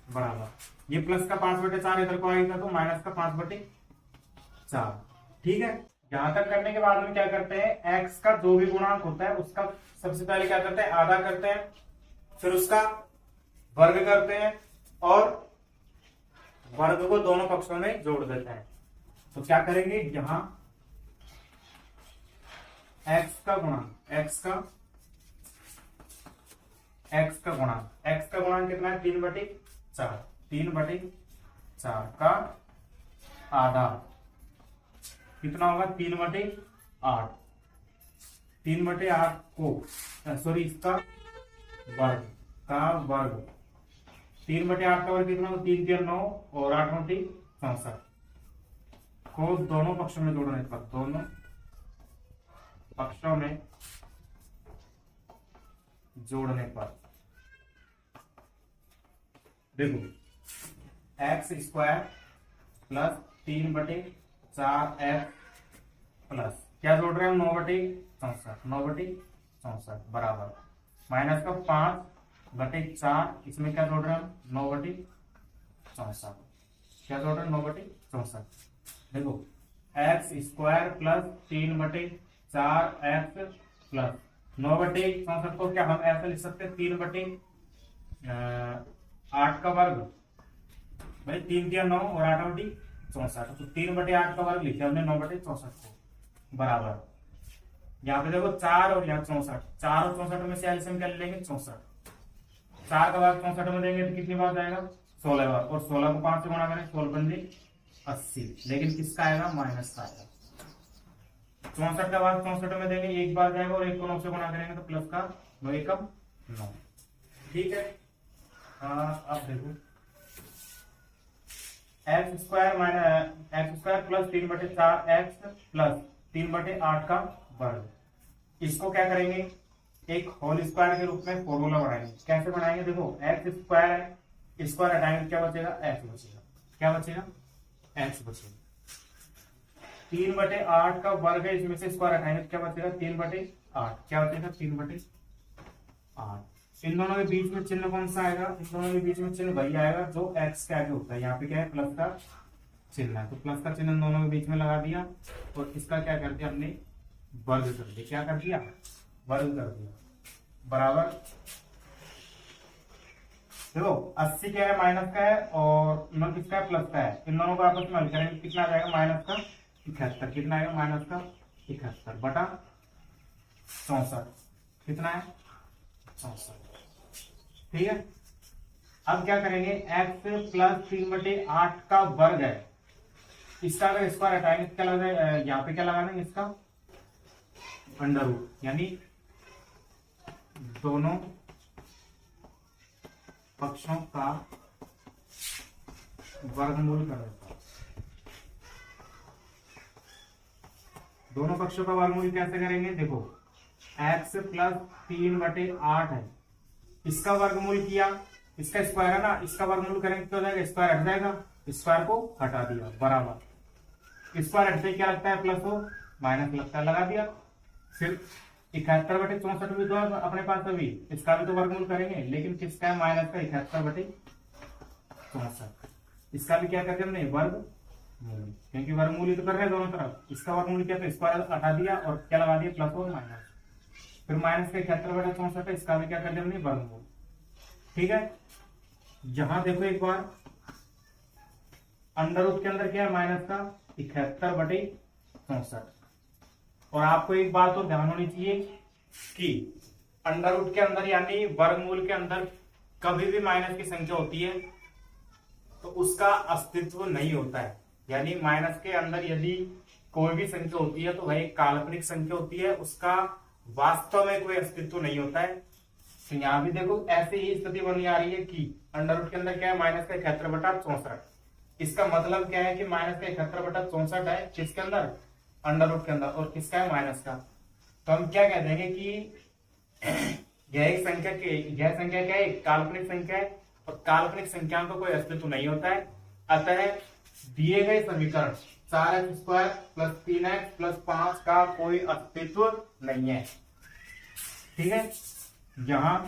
बराबर, ये प्लस का 5/4 इधर को आएगा तो माइनस का 5/4। ठीक है, यहां तक करने के बाद में क्या करते हैं, x का जो भी गुणांक होता है उसका सबसे पहले क्या करते हैं, आधा करते हैं, फिर उसका वर्ग करते हैं और वर्ग को दोनों पक्षों में जोड़ देते हैं। तो क्या करेंगे, यहां x का गुणांक, x का गुणांक कितना है, 3/4, 3/4 का आधा कितना होगा, 3/8, 3/8 को सॉरी इसका वर्ग का वर्ग, 3/8 का वर्ग कितना होगा, 3 3 9 और 8 9 64 को दोनों पक्षों में जोड़ने पर, दोनों पक्षों में जोड़ने पर देखो x² प्लस 3/4x प्लस क्या जोड़ रहे हैं हम, 9/64 बराबर माइनस का 5/4, इसमें क्या जोड़ रहे हैं हम, 9/64, क्या जोड़ रहे हैं, 9/64। देखो x² प्लस 3/4x प्लस 9/64 को क्या हम ऐसा लिख सकते हैं, 3/8 का वर्ग, भाई 3 3 9 और 8/64, तो 3/8 का वर्ग लिखा हमने 9/64 को बराबर, यहाँ पे देखो 4 और यहाँ 64, 4 और 64 में से एलसीएम क्या ले लेंगे, 64, 4 का भाग 64 में देंगे तो कितनी बार जाएगा, 16 बार, और 16 को 5 से गुणा करें, 16 पंजे 80, लेकिन किसका आएगा, माइनस का आएगा। 64 का भाग 64 में देंगे, एक बार जाएगा और 1 को 9 से गुणा करेंगे तो प्लस का 9 एकम 9, ठीक है। अब देखो x² प्लस 3/4x प्लस 3/8 का वर्ग, इसको क्या करेंगे, एक होल स्क्वायर के रूप में फॉर्मूला बनाएंगे। कैसे बनाएंगे, देखो x² है, स्क्वायर हटाएंगे क्या बचेगा, x बचेगा, क्या बचेगा, x बचेगा। 3/8 का वर्ग है, इसमें से स्क्वायर हटाएंगे क्या बचेगा, 3/8, क्या बचेगा, 3/8। इन दोनों के बीच में चिन्ह कौन सा आएगा, इन दोनों के बीच में चिन्ह वही आएगा जो x के आगे होता है, यहाँ पे क्या है, प्लस का चिन्ह है, तो प्लस का चिन्ह इन दोनों के बीच में लगा दिया और इसका क्या कर दिया हमने, वर्ग कर दिया, क्या कर दिया, वर्ग कर दिया, बराबर। देखो 80 क्या है, माइनस का है, और 9 किसका है, प्लस का है, इन दोनों को आपस में हल करेंगे कितना आ जाएगा, माइनस का 71, कितना आएगा, माइनस का 71 बटा 64, कितना है, 64, ठीक है। अब क्या करेंगे, x प्लस 3/8 का वर्ग है, इसका अगर स्क्वायर हटाएंगे क्या लगा, यहाँ पे क्या लगा देंगे, इसका अंडर रूट, यानी दोनों पक्षों का वर्गमूल कर देता, दोनों पक्षों का वर्गमूल कैसे करेंगे, देखो x प्लस 3/8 है, इसका वर्गमूल किया, इसका स्क्वायर है ना, इसका वर्गमूल करेंगे तो जाएगा, स्क्वायर हट जाएगा, स्क्वायर को हटा दिया, बराबर, स्क्वायर हटते क्या लगता है, प्लस हो माइनस लगता है, लगा दिया। फिर 71/64 भी तो है अपने पास, अभी इसका भी तो वर्गमूल करेंगे, लेकिन किसका है, माइनस का 71/64, इसका भी क्या करते हमने, वर्गमूल, क्योंकि वर्गमूल ही तो कर रहे हैं दोनों तरफ, इसका वर्गमूल किया तो स्क्वायर हटा दिया और क्या लगा दिया, प्लस और माइनस, फिर माइनस का 71/64, इसका भी क्या कर दिया हमने, वर्गमूल, ठीक है। यहां देखो एक बार, अंडर रूट के अंदर क्या है, माइनस का 71/64, और आपको एक बात और ध्यान होनी चाहिए कि अंडर रूट के अंदर यानी वर्गमूल के अंदर कभी भी माइनस की संख्या होती है तो उसका अस्तित्व नहीं होता है, यानी माइनस के अंदर यदि कोई भी संख्या होती है तो वह एक काल्पनिक संख्या होती है, उसका वास्तव में कोई अस्तित्व नहीं होता है। तो यहां भी देखो ऐसे ही स्थिति बनी आ रही है कि अंडर रूट के अंदर क्या है, माइनस का 71/64, इसका मतलब क्या है कि माइनस का 71/64 है किसके अंदर, अंडर रूट के अंदर, और किसका है, माइनस का। तो हम क्या कह देंगे कि यह संख्या क्या है, काल्पनिक संख्या है, और काल्पनिक संख्याओं का कोई अस्तित्व नहीं होता है। अतः दिए गए समीकरण 4x² प्लस 3x प्लस 5 का कोई अस्तित्व नहीं है, ठीक है। यहां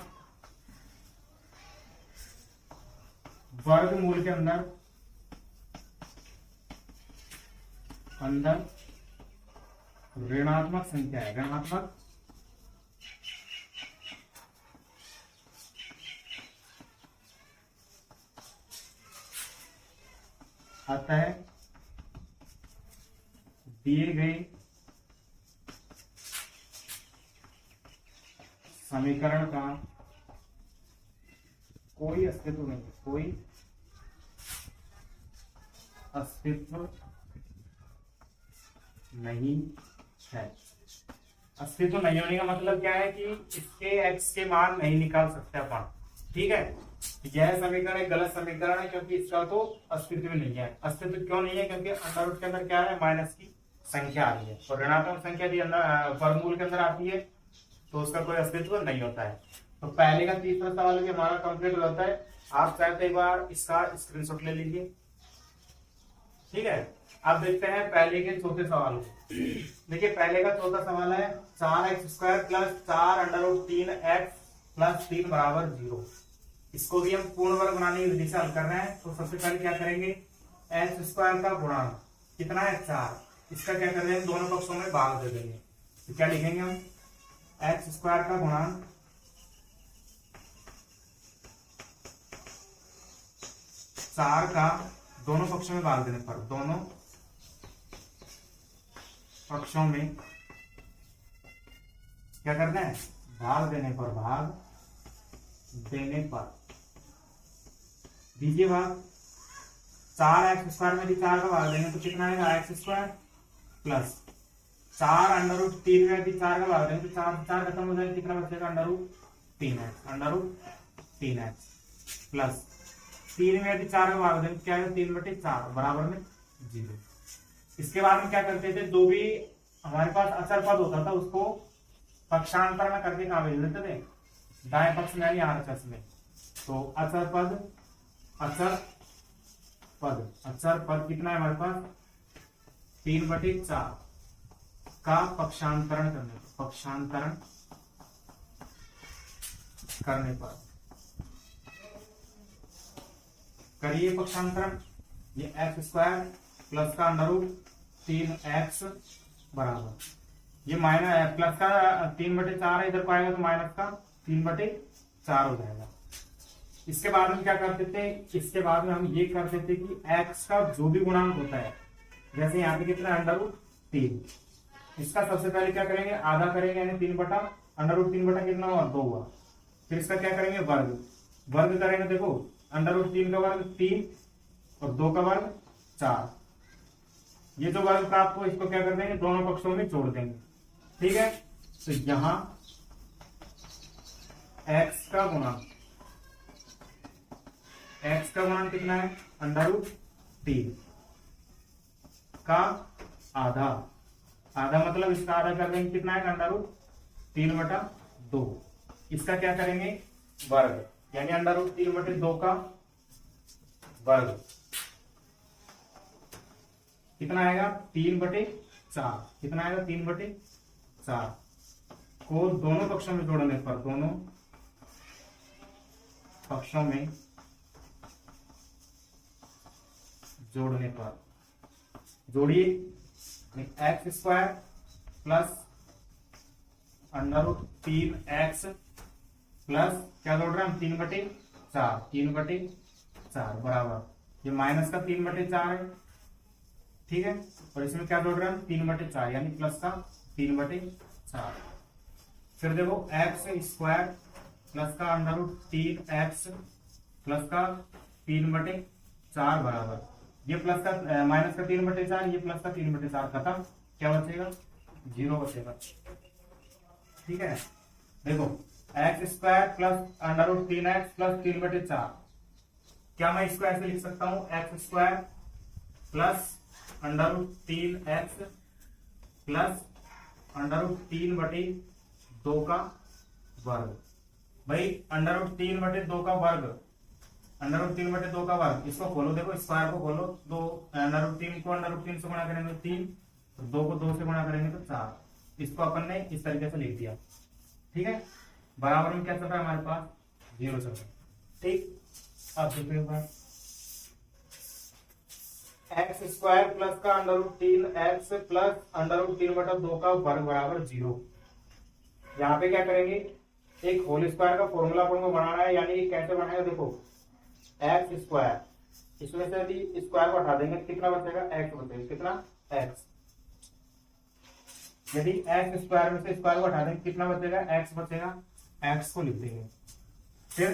वर्गमूल के अंदर ऋणात्मक संख्या है, ऋणात्मक अतः दिए गए समीकरण का कोई अस्तित्व नहीं, कोई अस्तित्व नहीं है। अस्तित्व नहीं होने का मतलब क्या है कि इसके x के मान नहीं निकाल सकते अपन, ठीक है। यह समीकरण एक गलत समीकरण है क्योंकि इसका तो अस्तित्व नहीं है। अस्तित्व क्यों नहीं है? क्योंकि अंडर रूट के अंदर क्या है, माइनस की संख्या आ रही है और ऋणात्मक संख्या भी अंदर वर्गमूल के अंदर आती है तो उसका कोई अस्तित्व नहीं होता है। तो पहले का तीसरा सवाल भी हमारा कंप्लीट हो जाता है। आप चाहे तो एक बार इसका स्क्रीनशॉट ले लीजिए, ठीक है। अब देखते हैं पहले के चौथे सवाल को। देखिए पहले का चौथा सवाल है 4x² plus 4 under root 3x plus 3 बराबर 0। इसको भी हम पूर्ण वर्ग बनाने की विधि से हल कर रहे हैं। तो सबसे पहले क्या करेंगे, x² का गुणांक कितना है 4, इसका क्या कर देंगे, दोनों पक्षों में भाग दे देंगे। तो क्या लिखेंगे हम, x² का गुणांक 4 का दोनों पक्षों में भाग देने पर, दोनों पक्षों में क्या करना है, भाग देने पर, भाग देने पर दीजिए भाग। 4x² में यदि 4 का भाग देंगे तो कितना आएगा, x² प्लस 4 अंडर रूट 3 में यदि 4 का भाग देंगे तो 4 खत्म हो जाएगा, कितना बचेगा, under root 3x, under root 3x plus 3 में यदि 4 का भाग देंगे तो क्या है, 3/4 बराबर में 0। इसके बाद हम क्या करते थे, जो भी हमारे पास अचर पद होता था उसको पक्षांतरण करके कहां भेज देते थे, दाएं पक्ष में, यानी RHS में। तो अचर पद, अचर पद, अचर पद कितना है हमारे पास, 3/4 का पक्षांतरण करने, पक्षांतरण करने पर करिए पक्षांतरण। ये x² प्लस का अंडर रूट 3x बराबर, ये माइनस प्लस का 3/4 है, इधर को आएगा तो माइनस का 3/4 हो जाएगा। इसके बाद हम क्या करते थे, इसके बाद में हम ये करते थे कि x का जो भी गुणांक होता है, जैसे यहाँ पे कितना अंडर रूट 3, इसका सबसे पहले क्या करेंगे, आधा करेंगे, यानी 3 अंडर रूट 3 कितना हुआ, 2 हुआ। फिर इसका क्या करेंगे, वर्ग, वर्ग करेंगे, देखो अंडर रूट 3 का वर्ग 3 और 2 का वर्ग 4। ये जो वर्ग प्राप्त हो इसको क्या कर देंगे, दोनों पक्षों में जोड़ देंगे, ठीक है। तो यहां x का गुणांक, x का गुणांक कितना है, अंडर रूट 3 का आधा, आधा मतलब इसका आधा कर देंगे, कितना है, अंडर रूट 3/2। इसका क्या करेंगे, वर्ग, यानी अंडर रूट 3/2 का वर्ग कितना आएगा, 3/4, कितना आएगा, 3/4 को दोनों पक्षों में जोड़ने पर, दोनों पक्षों में जोड़ने पर, जोड़िए, x² plus under root 3x plus क्या जोड़ रहे हैं हम, 3/4, 3/4 बराबर, ये माइनस का 3/4 है, ठीक है। और इसमें क्या जोड़ रहे हैं, 3/4, यानी प्लस का 3/4। फिर देखो x² प्लस का अंडर रूट 3x प्लस का 3/4 बराबर, ये प्लस का माइनस का 3/4, ये प्लस का 3/4 खत्म, क्या बचेगा, 0 बचेगा, ठीक है। देखो x² plus under root 3x plus 3/4, क्या मैं इसको ऐसे लिख सकता हूं, x² plus under root 3x plus under root 3/2 का वर्ग। भाई अंडर रूट 3/2 का वर्ग, अंडर रूट 3/2 का वर्ग, इसको खोलो, देखो स्क्वायर को खोलो, 2 अंडर रूट 3 को अंडर रूट 3 से गुणा करेंगे तो 3, 2 को 2 से गुणा करेंगे तो 4। इसको अपन ने इस तरीके से लिख दिया, ठीक है। बराबर में क्या चल रहा है हमारे पास, 0 चल रहा है, ठीक। अब देखो एक बार, एक्स स्क्वायर प्लस का under root 3x plus under root 3/2 का वर्ग बराबर 0। यहाँ पे क्या करेंगे, एक होल स्क्वायर का फॉर्मूला अपन को बनाना है, यानी कि कैसे बनाएगा देखो, एक्स स्क्वायर, इसमें से यदि स्क्वायर को हटा देंगे कितना बचेगा, एक्स बचेगा, कितना एक्स। यदि एक्स स्क्वायर में से स्क्वायर को हटा देंगे कितना बचेगा, एक्स बचेगा, एक्स को लिख देंगे। फिर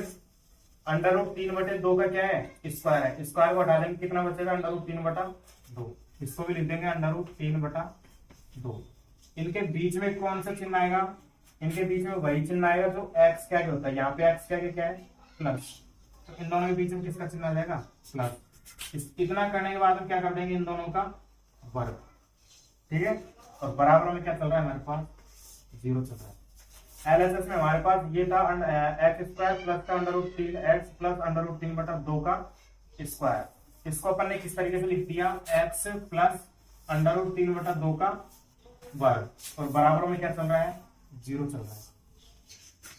अंडर रूट 3/2 का क्या है, स्क्वायर है, स्क्वायर को हटा देंगे कितना बचेगा, अंडर रूट 3/2, इसको भी लिख देंगे अंडर रूट 3/2। इनके बीच में कौन सा चिन्ह आएगा, इनके बीच में वही चिन्ह आएगा जो एक्स क्या होता है, यहाँ पे एक्स क्या है प्लस, तो इन दोनों के बीच में किसका चिन्ह आ जाएगा, प्लस। इतना करने के बाद हम क्या कर देंगे, इन दोनों का वर्ग, ठीक है। और बराबर में क्या चल रहा है हमारे पास, 0 चल रहा है। एलएचएस में हमारे पास ये था एक्स स्क्वायर प्लस का under root 3x plus under root 3/2 का स्क्वायर। इसको अपन ने किस तरीके से लिख दिया, एक्स प्लस अंडर रूट 3/2 का वर्ग, और बराबर में क्या चल रहा है, 0 चल रहा है।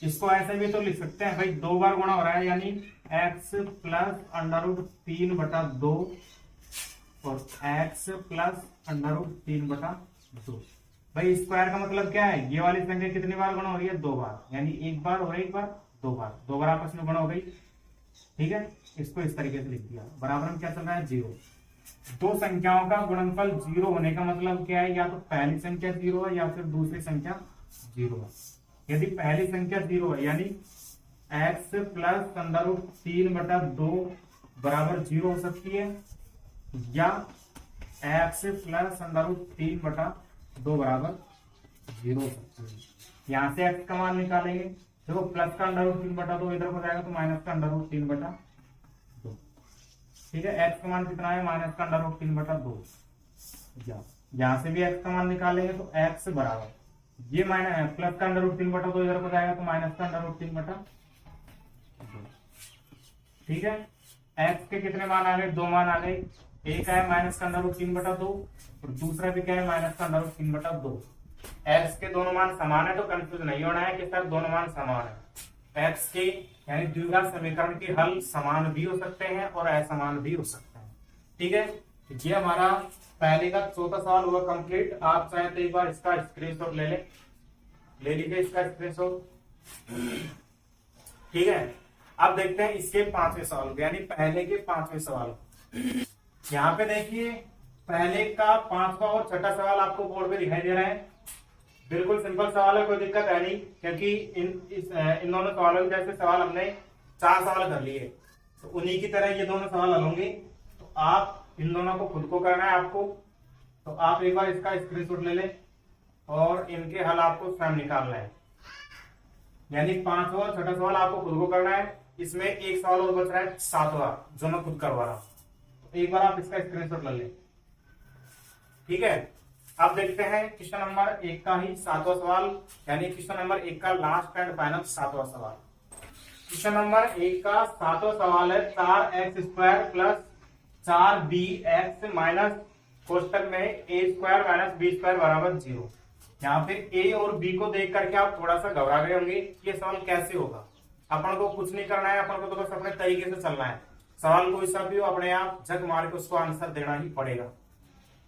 इसको ऐसे भी तो लिख सकते हैं भाई, 2 बार गुणा हो रहा है, यानी एक्स प्लस अंडर रूट 3/2 और एक्स प्लस अंडर रूट 3/2। भाई स्क्वायर का मतलब क्या है, ये वाली संख्या कितनी बार गुणा हो रही है, 2 बार, यानी एक बार और एक बार, 2 बार, 2 बार आपस में गुणा हो गई, ठीक है। इसको इस तरीके से लिख दिया, बराबर में क्या चल रहा है, 0। दो संख्याओं का गुणनफल 0 होने का मतलब क्या है, या तो पहली संख्या 0 है या फिर दूसरी संख्या 0 है। यदि पहली संख्या 0 है यानी x प्लस अंडर रूट 3/2 बराबर 0 हो सकती है, या x प्लस अंडर रूट 3/2 बराबर 0 हो सकती है। यहां से x का मान निकालेंगे, देखो प्लस का अंडर रूट 3/2 इधर हो जाएगा तो माइनस का अंडर रूट 3/2, ठीक है। x का मान कितना है, माइनस का अंडर रूट 3/2। यहां से भी x का मान निकालेंगे तो x बराबर ये माइनस प्लस का अंडर रूट 3/2 इधर हो जाएगा तो माइनस का अंडर रूट 3/2, ठीक है। x के कितने मान आ गए, 2 मान आ गए, एक है माइनस का अंडर रूट 3/2 और दूसरा भी क्या है, माइनस का अंडर रूट 3/2। x के दोनों मान समान है तो कंफ्यूज नहीं होना है कि सर दोनों मान समान है। x के यानी द्विघात समीकरण के हल समान भी हो सकते हैं और असमान भी हो सकते हैं, ठीक है। ये हमारा पहले का चौथा सवाल हुआ कंप्लीट। आप चाहे तो एक बार इसका स्क्रीनशॉट ले लीजिए इसका स्क्रीनशॉट, ठीक है। अब देखते हैं इसके 5वें सवाल, यानी पहले के 5वें सवाल। यहाँ पे देखिए पहले का 5वां और छठा सवाल आपको बोर्ड पे दिखाई दे रहा है। बिल्कुल सिंपल सवाल है, कोई दिक्कत है नहीं, क्योंकि इन दोनों सवालों के जैसे सवाल हमने 4 सवाल कर लिए, तो उन्हीं की तरह ये दोनों सवाल हल होंगे। तो आप इन दोनों को खुद को करना है आपको, तो आप एक बार इसका स्क्रीनशॉट ले लें और इनके हल आपको स्वयं निकालना है। यानी 5वां और छठा सवाल आपको खुद को करना है। इसमें एक सवाल और बच रहा है 7वां, जो मैं खुद करवा रहा हूं, तो एक बार आप इसका स्क्रीनशॉट ले लें, ठीक है। अब देखते हैं क्वेश्चन नंबर 1 का ही 7वां सवाल, यानी क्वेश्चन नंबर 1 का लास्ट एंड फाइनल 7वां सवाल। क्वेश्चन नंबर 1 का 7वां सवाल है 4x² प्लस 4bx माइनस कोष्टक में a² माइनस b² बराबर 0। यहाँ पे a और b को देख करके आप थोड़ा सा घबरा गए होंगे, ये सवाल कैसे होगा। अपन को कुछ नहीं करना है, अपन को तो बस अपने तरीके से चलना है। सवाल कोई सा भी हो, अपने आप झक मार के उसको आंसर देना ही पड़ेगा।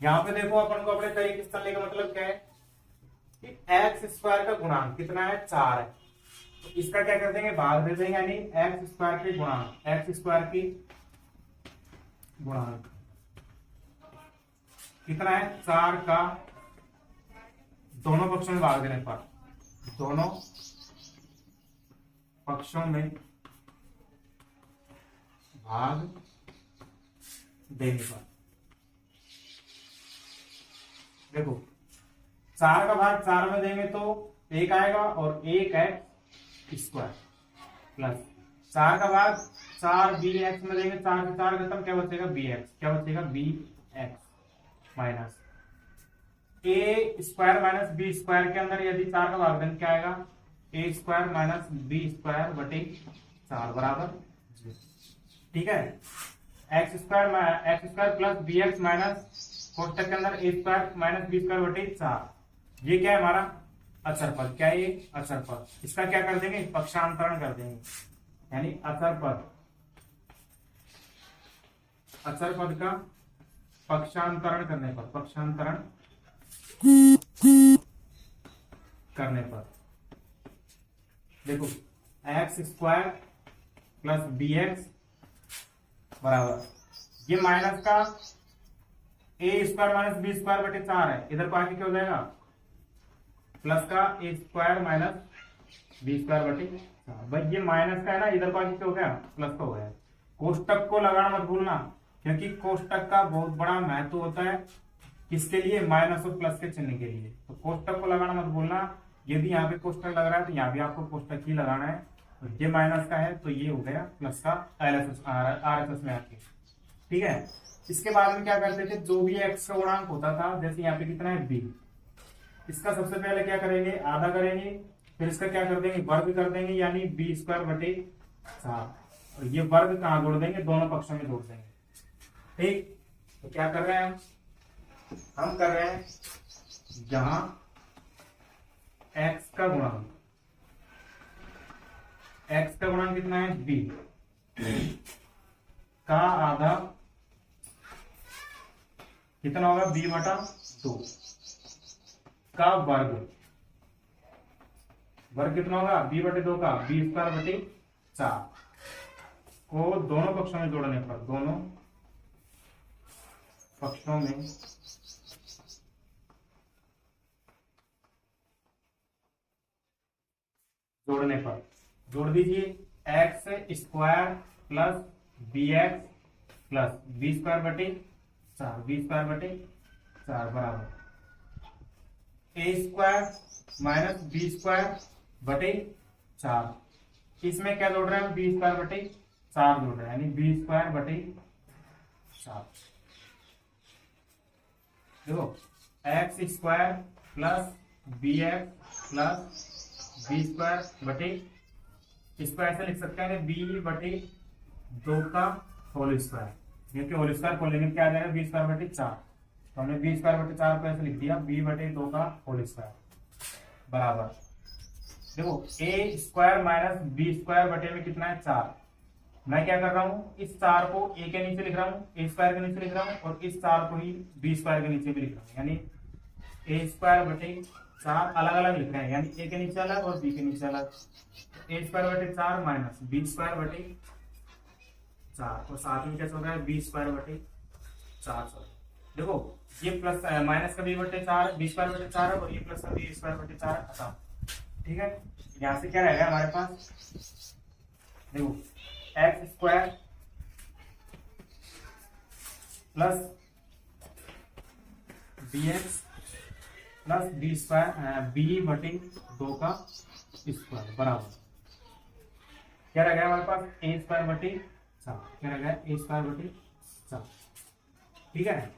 यहाँ पे देखो अपन को अपने तरीके से चलने का मतलब क्या है कि x² का गुणांक कितना है, 4 है, तो इसका क्या कर देंगे, भाग दे देंगे, यानी x² के गुणांक, x² की गुणांक कितना है, 4 का दोनों पक्षों में भाग देने पर, दोनों पक्षों में भाग देने पर देखो 4 का भाग 4 में देंगे तो 1 आएगा और 1x² प्लस 4 का भाग 4bx में देंगे, 4 से 4 खत्म, क्या बचेगा bx, क्या बचेगा bx minus a² minus b² के अंदर यदि 4 का भाग देंगे क्या आएगा, a² माइनस b² बटे 4 बराबर 0, ठीक है। x² प्लस bx माइनस कोष्टक के अंदर a² माइनस b² बटे 4, ये क्या है हमारा अचर पद, क्या है ये अचर पद। इसका क्या कर देंगे, पक्षांतरण कर देंगे, यानी अचर पद का पक्षांतरण करने पर, पक्षांतरण करने पर देखो X square plus B X बराबर, ये माइनस का A square minus B square बटे 4 है, इधर को आके क्या हो जाएगा प्लस का A square minus B square बटे 4। भाई ये माइनस का है ना, इधर को आके क्या हो गया प्लस का हो गया। कोष्टक को लगाना मत भूलना, क्योंकि कोष्टक का बहुत बड़ा महत्व होता है किसके लिए, माइनस और प्लस के चिन्ह के लिए। तो कोष्टक को लगाना मत भूलना, यदि यहाँ पे कोष्टक लग रहा है तो यहाँ भी आपको कोष्टक ही लगाना है। तो ये माइनस का है तो ये हो गया प्लस का RHS में आपके, ठीक है। इसके बाद में क्या करते थे, जो भी एक्स का गुणांक होता था, जैसे यहाँ पे कितना है बी, इसका सबसे पहले क्या करेंगे आधा करेंगे, फिर इसका क्या कर देंगे वर्ग कर देंगे, यानी बी स्क्वायर बटे 4, और ये वर्ग कहाँ जोड़ देंगे, दोनों पक्षों में जोड़ देंगे, ठीक। तो क्या कर रहे हैं हम कर रहे हैं जहां x का गुणांक, x का गुणांक कितना है b का आधा कितना होगा b बटा 2 का वर्ग, वर्ग कितना होगा b बटे 2 का b स्क्वायर बटे 4 को दोनों पक्षों में जोड़ने पर, दोनों पक्षों में जोड़ने पर जोड़ दीजिए X square plus B X plus B square बटे 4, बी स्क्वायर बटे 4 बराबर A square minus B square बटे 4, इसमें क्या जोड़ रहे हैं हम बी स्क्वायर बटे 4 जोड़ रहे हैं, यानी बी स्क्वायर बटे 4। देखो X square plus B X plus B square बटे, इसको ऐसे लिख सकते हैं बी बटे 2 का होल स्क्वायर, क्योंकि होल स्क्वायर को लेंगे क्या आ जाएगा बी स्क्वायर बटे 4, तो हमने बी स्क्वायर बटे 4 को ऐसे लिख दिया बी बटे 2 का होल स्क्वायर बराबर, देखो ए स्क्वायर माइनस बी स्क्वायर बटे में कितना है 4, मैं क्या कर रहा हूँ इस 4 को ए के नीचे लिख रहा हूँ, ए स्क्वायर के नीचे लिख रहा हूँ, और इस 4 को ही बी स्क्वायर के नीचे भी लिख रहा हूँ, यानी ए स्क्वायर बटे 4 अलग अलग लिख रहे हैं, यानी ए के नीचे अलग और बी के नीचे अलग, ए स्क्वायर बटे 4 माइनस बी स्क्वायर बटे 4, और साथ में क्या चल रहा है बी स्क्वायर बटे 4। देखो ये प्लस माइनस का बी बटे 4 बी स्क्वायर बटे 4 और ये प्लस का बी स्क्वायर बटे 4 खत्म, ठीक है। यहां से क्या रहेगा हमारे पास, देखो X square plus B X plus B square B बटे 2 का स्क्वायर बराबर क्या रह गया हमारे पास ए स्क्वायर बटे 4, क्या रह गया ए स्क्वायर बटे 4, ठीक है।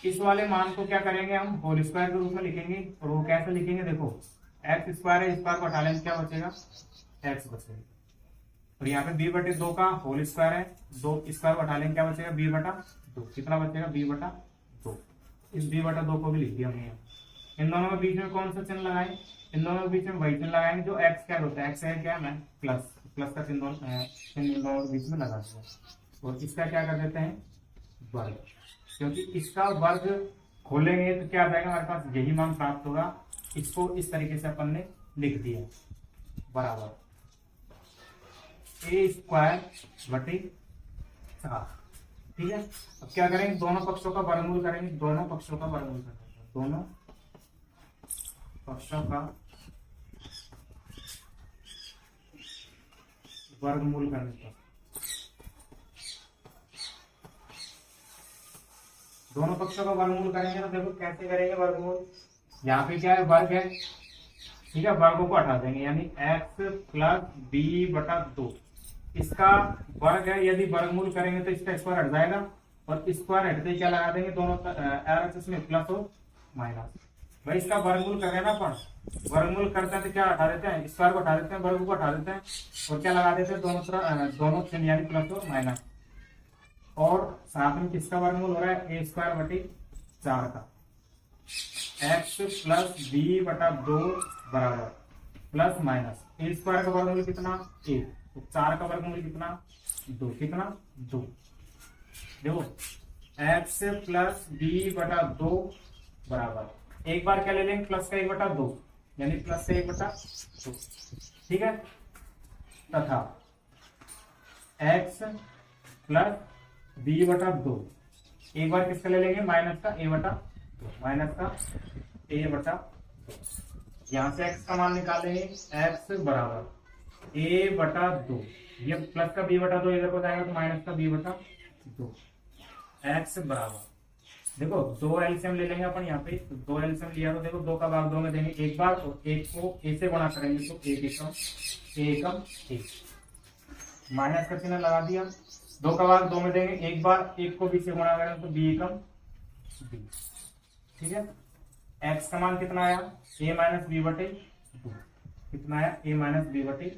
इस वाले मान को क्या करेंगे हम होल स्क्वायर के रूप में लिखेंगे, और वो कैसे लिखेंगे, देखो एक्स स्क्वायर है, स्क्वायर को हटा लेंगे क्या बचेगा एक्स बचेगा, और यहाँ पे बी बटे 2 का होल स्क्वायर है, 2 स्क्वायर को हटा लेंगे क्या बचेगा बी बटा 2, कितना बचेगा बी बटा 2, इस बी बटा 2 को भी लिख दिया हमने। इन दोनों में बीच में कौन सा चिन्ह लगाएं, इन दोनों के बीच में वही चिन्ह लगाएंगे जो एक्स क्या होता है, एक्स है क्या है प्लस, प्लस का चिन्ह इन दोनों के बीच में लगा दिया, और इसका क्या कर देते हैं वर्ग, क्योंकि इसका वर्ग खोलेंगे तो क्या आ जाएगा हमारे पास यही मान प्राप्त होगा, इसको इस तरीके से अपन ने लिख दिया बराबर ए स्क्वायर बटे 4, ठीक है। अब क्या करेंगे दोनों पक्षों का वर्गमूल करेंगे, दोनों पक्षों का वर्गमूल करेंगे, दोनों पक्षों का वर्गमूल करने पर, दोनों पक्षों का वर्गमूल करेंगे तो देखो कैसे करेंगे वर्गमूल, यहाँ पे क्या है वर्ग है, ठीक है, वर्गों को हटा देंगे, यानी x प्लस बी बटा 2 इसका वर्ग है, यदि वर्गमूल करेंगे तो इसका स्क्वायर हट जाएगा, और स्क्वायर हटते क्या लगा देंगे दोनों RHS में प्लस और माइनस, भाई इसका वर्गमूल करें ना अपन, वर्गमूल करते हैं तो क्या हटा देते हैं स्क्वायर को हटा देते हैं, वर्ग को हटा देते हैं, और क्या लगा देते हैं दोनों तरफ दोनों चिन्ह यानी प्लस और माइनस, और साथ में किसका वर्गमूल हो रहा है ए स्क्वायर बटे 4 का, एक्स प्लस बी बटा 2 बराबर प्लस माइनस ए स्क्वायर का वर्गमूल कितना 1, तो 4 का वर्गमूल कितना 2, कितना 2, देखो एक्स प्लस बी बटा 2 बराबर, एक बार क्या ले लेंगे, प्लस का 1/2, यानी प्लस से 1/2, ठीक है। तथा एक्स प्लस बी बटा 2, एक बार किसका ले लेंगे, माइनस का a/2, माइनस का a/2। यहां से x का मान निकालेंगे, x बराबर a/2, ये प्लस का b/2 इधर को जाएगा तो माइनस का b/2, x बराबर, देखो 2 एलसीएम ले लेंगे अपन यहाँ पे, तो 2 एलसीएम लिया तो देखो 2 का भाग 2 में देंगे एक बार, और 1 को a से गुणा करेंगे तो 1 एकम 1, माइनस का चिन्ह लगा दिया। 2 का भाग 2 में देंगे एक बार, 1 को b से गुणा करेंगे तो b एकम b, ठीक है। x का मान कितना आया, a माइनस b/2, कितना आया, a माइनस b/2।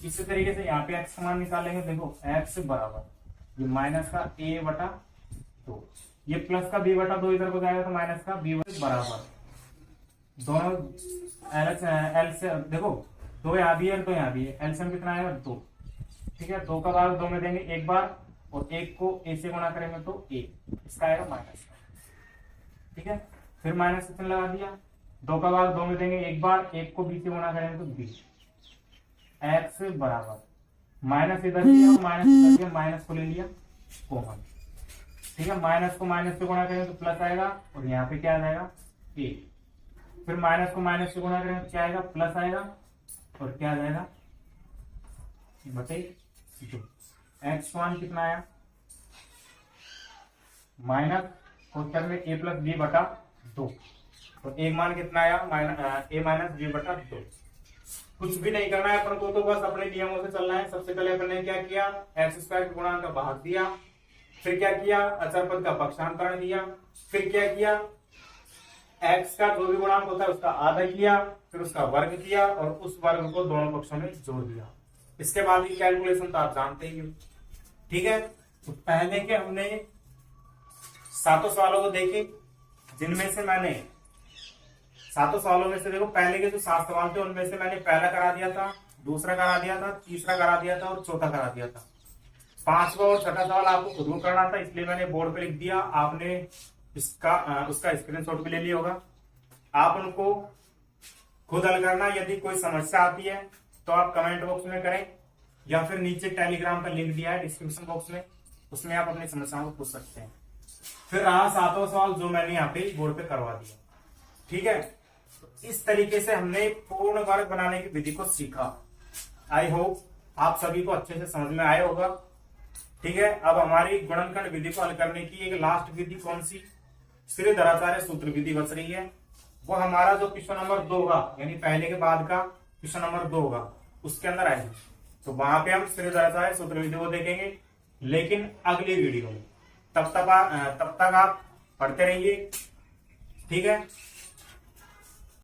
इसी तरीके से यहाँ पे x का मान निकालेंगे, देखो x बराबर ये माइनस का a/2, ये प्लस का b/2 इधर को जाएगा तो माइनस का b बराबर, दोनों एल से देखो 2 यहाँ भी है तो यहाँ भी है, एलसीएम कितना आएगा 2, ठीक है। 2 का भाग 2 में देंगे एक बार, और 1 को a से गुणा करेंगे तो a, इसका आएगा माइनस, ठीक है। फिर माइनस चिन्ह लगा दिया, 2 का भाग 2 में देंगे एक बार, 1 को b से गुणा करेंगे तो b, x बराबर माइनस इधर किया, माइनस इधर किया, माइनस को ले लिया कॉमन, ठीक है। माइनस को माइनस से गुणा करेंगे तो प्लस आएगा, और यहाँ पे क्या आ जाएगा a, फिर माइनस को माइनस से गुणा करेंगे तो क्या आएगा, प्लस आएगा, और क्या आ जाएगा बटे 2। x मान कितना आया, माइनस उत्तर में a प्लस b बटा 2, और एक मान कितना आया, a माइनस b बटा 2। कुछ भी नहीं करना है अपन को, तो बस अपने नियमों से चलना है। सबसे पहले अपन ने क्या किया, एक्स स्क्वायर के गुणांक का भाग दिया, फिर क्या किया, अचर पद का पक्षांतरण दिया, फिर क्या किया, एक्स का जो भी गुणांक होता है उसका आधा किया, फिर उसका वर्ग किया, और उस वर्ग को दोनों पक्षों में जोड़ दिया। इसके बाद की कैलकुलेशन तो आप जानते ही हो, ठीक है। तो पहले के हमने 7 सवालों को देखे, जिनमें से मैंने 7 सवालों में से देखो पहले के जो 7 सवाल थे उनमें से मैंने पहला करा दिया था, दूसरा करा दिया था, तीसरा करा दिया था, और चौथा करा दिया था। 5वां और 6वां सवाल आपको खुद को करना था, इसलिए मैंने बोर्ड पे लिख दिया, आपने उसका स्क्रीनशॉट भी ले लिया होगा। आप उनको खुद हल करना। यदि कोई समस्या आती है तो आप कमेंट बॉक्स में करें, या फिर नीचे टेलीग्राम का लिंक दिया है डिस्क्रिप्शन बॉक्स में, उसमें आप अपनी समस्याओं को पूछ सकते हैं। फिर रहा 7वां सवाल जो मैंने यहाँ पे बोर्ड पे करवा दिया, ठीक है। तो इस तरीके से हमने पूर्ण वर्ग बनाने की विधि को सीखा। आई होप आप सभी को अच्छे से समझ में आया होगा, ठीक है। अब हमारी गुणनखंड विधि को हल करने की एक लास्ट विधि कौन सी, श्रीधराचार्य सूत्र विधि बच रही है। वो हमारा जो क्वेश्चन नंबर 2 होगा, यानी पहले के बाद का क्वेश्चन नंबर 2 होगा, उसके अंदर आएगी। तो वहां पे हम श्रीधराचार्य सूत्र विधि को देखेंगे, लेकिन अगली वीडियो में। तब तक आप पढ़ते रहिए, ठीक है।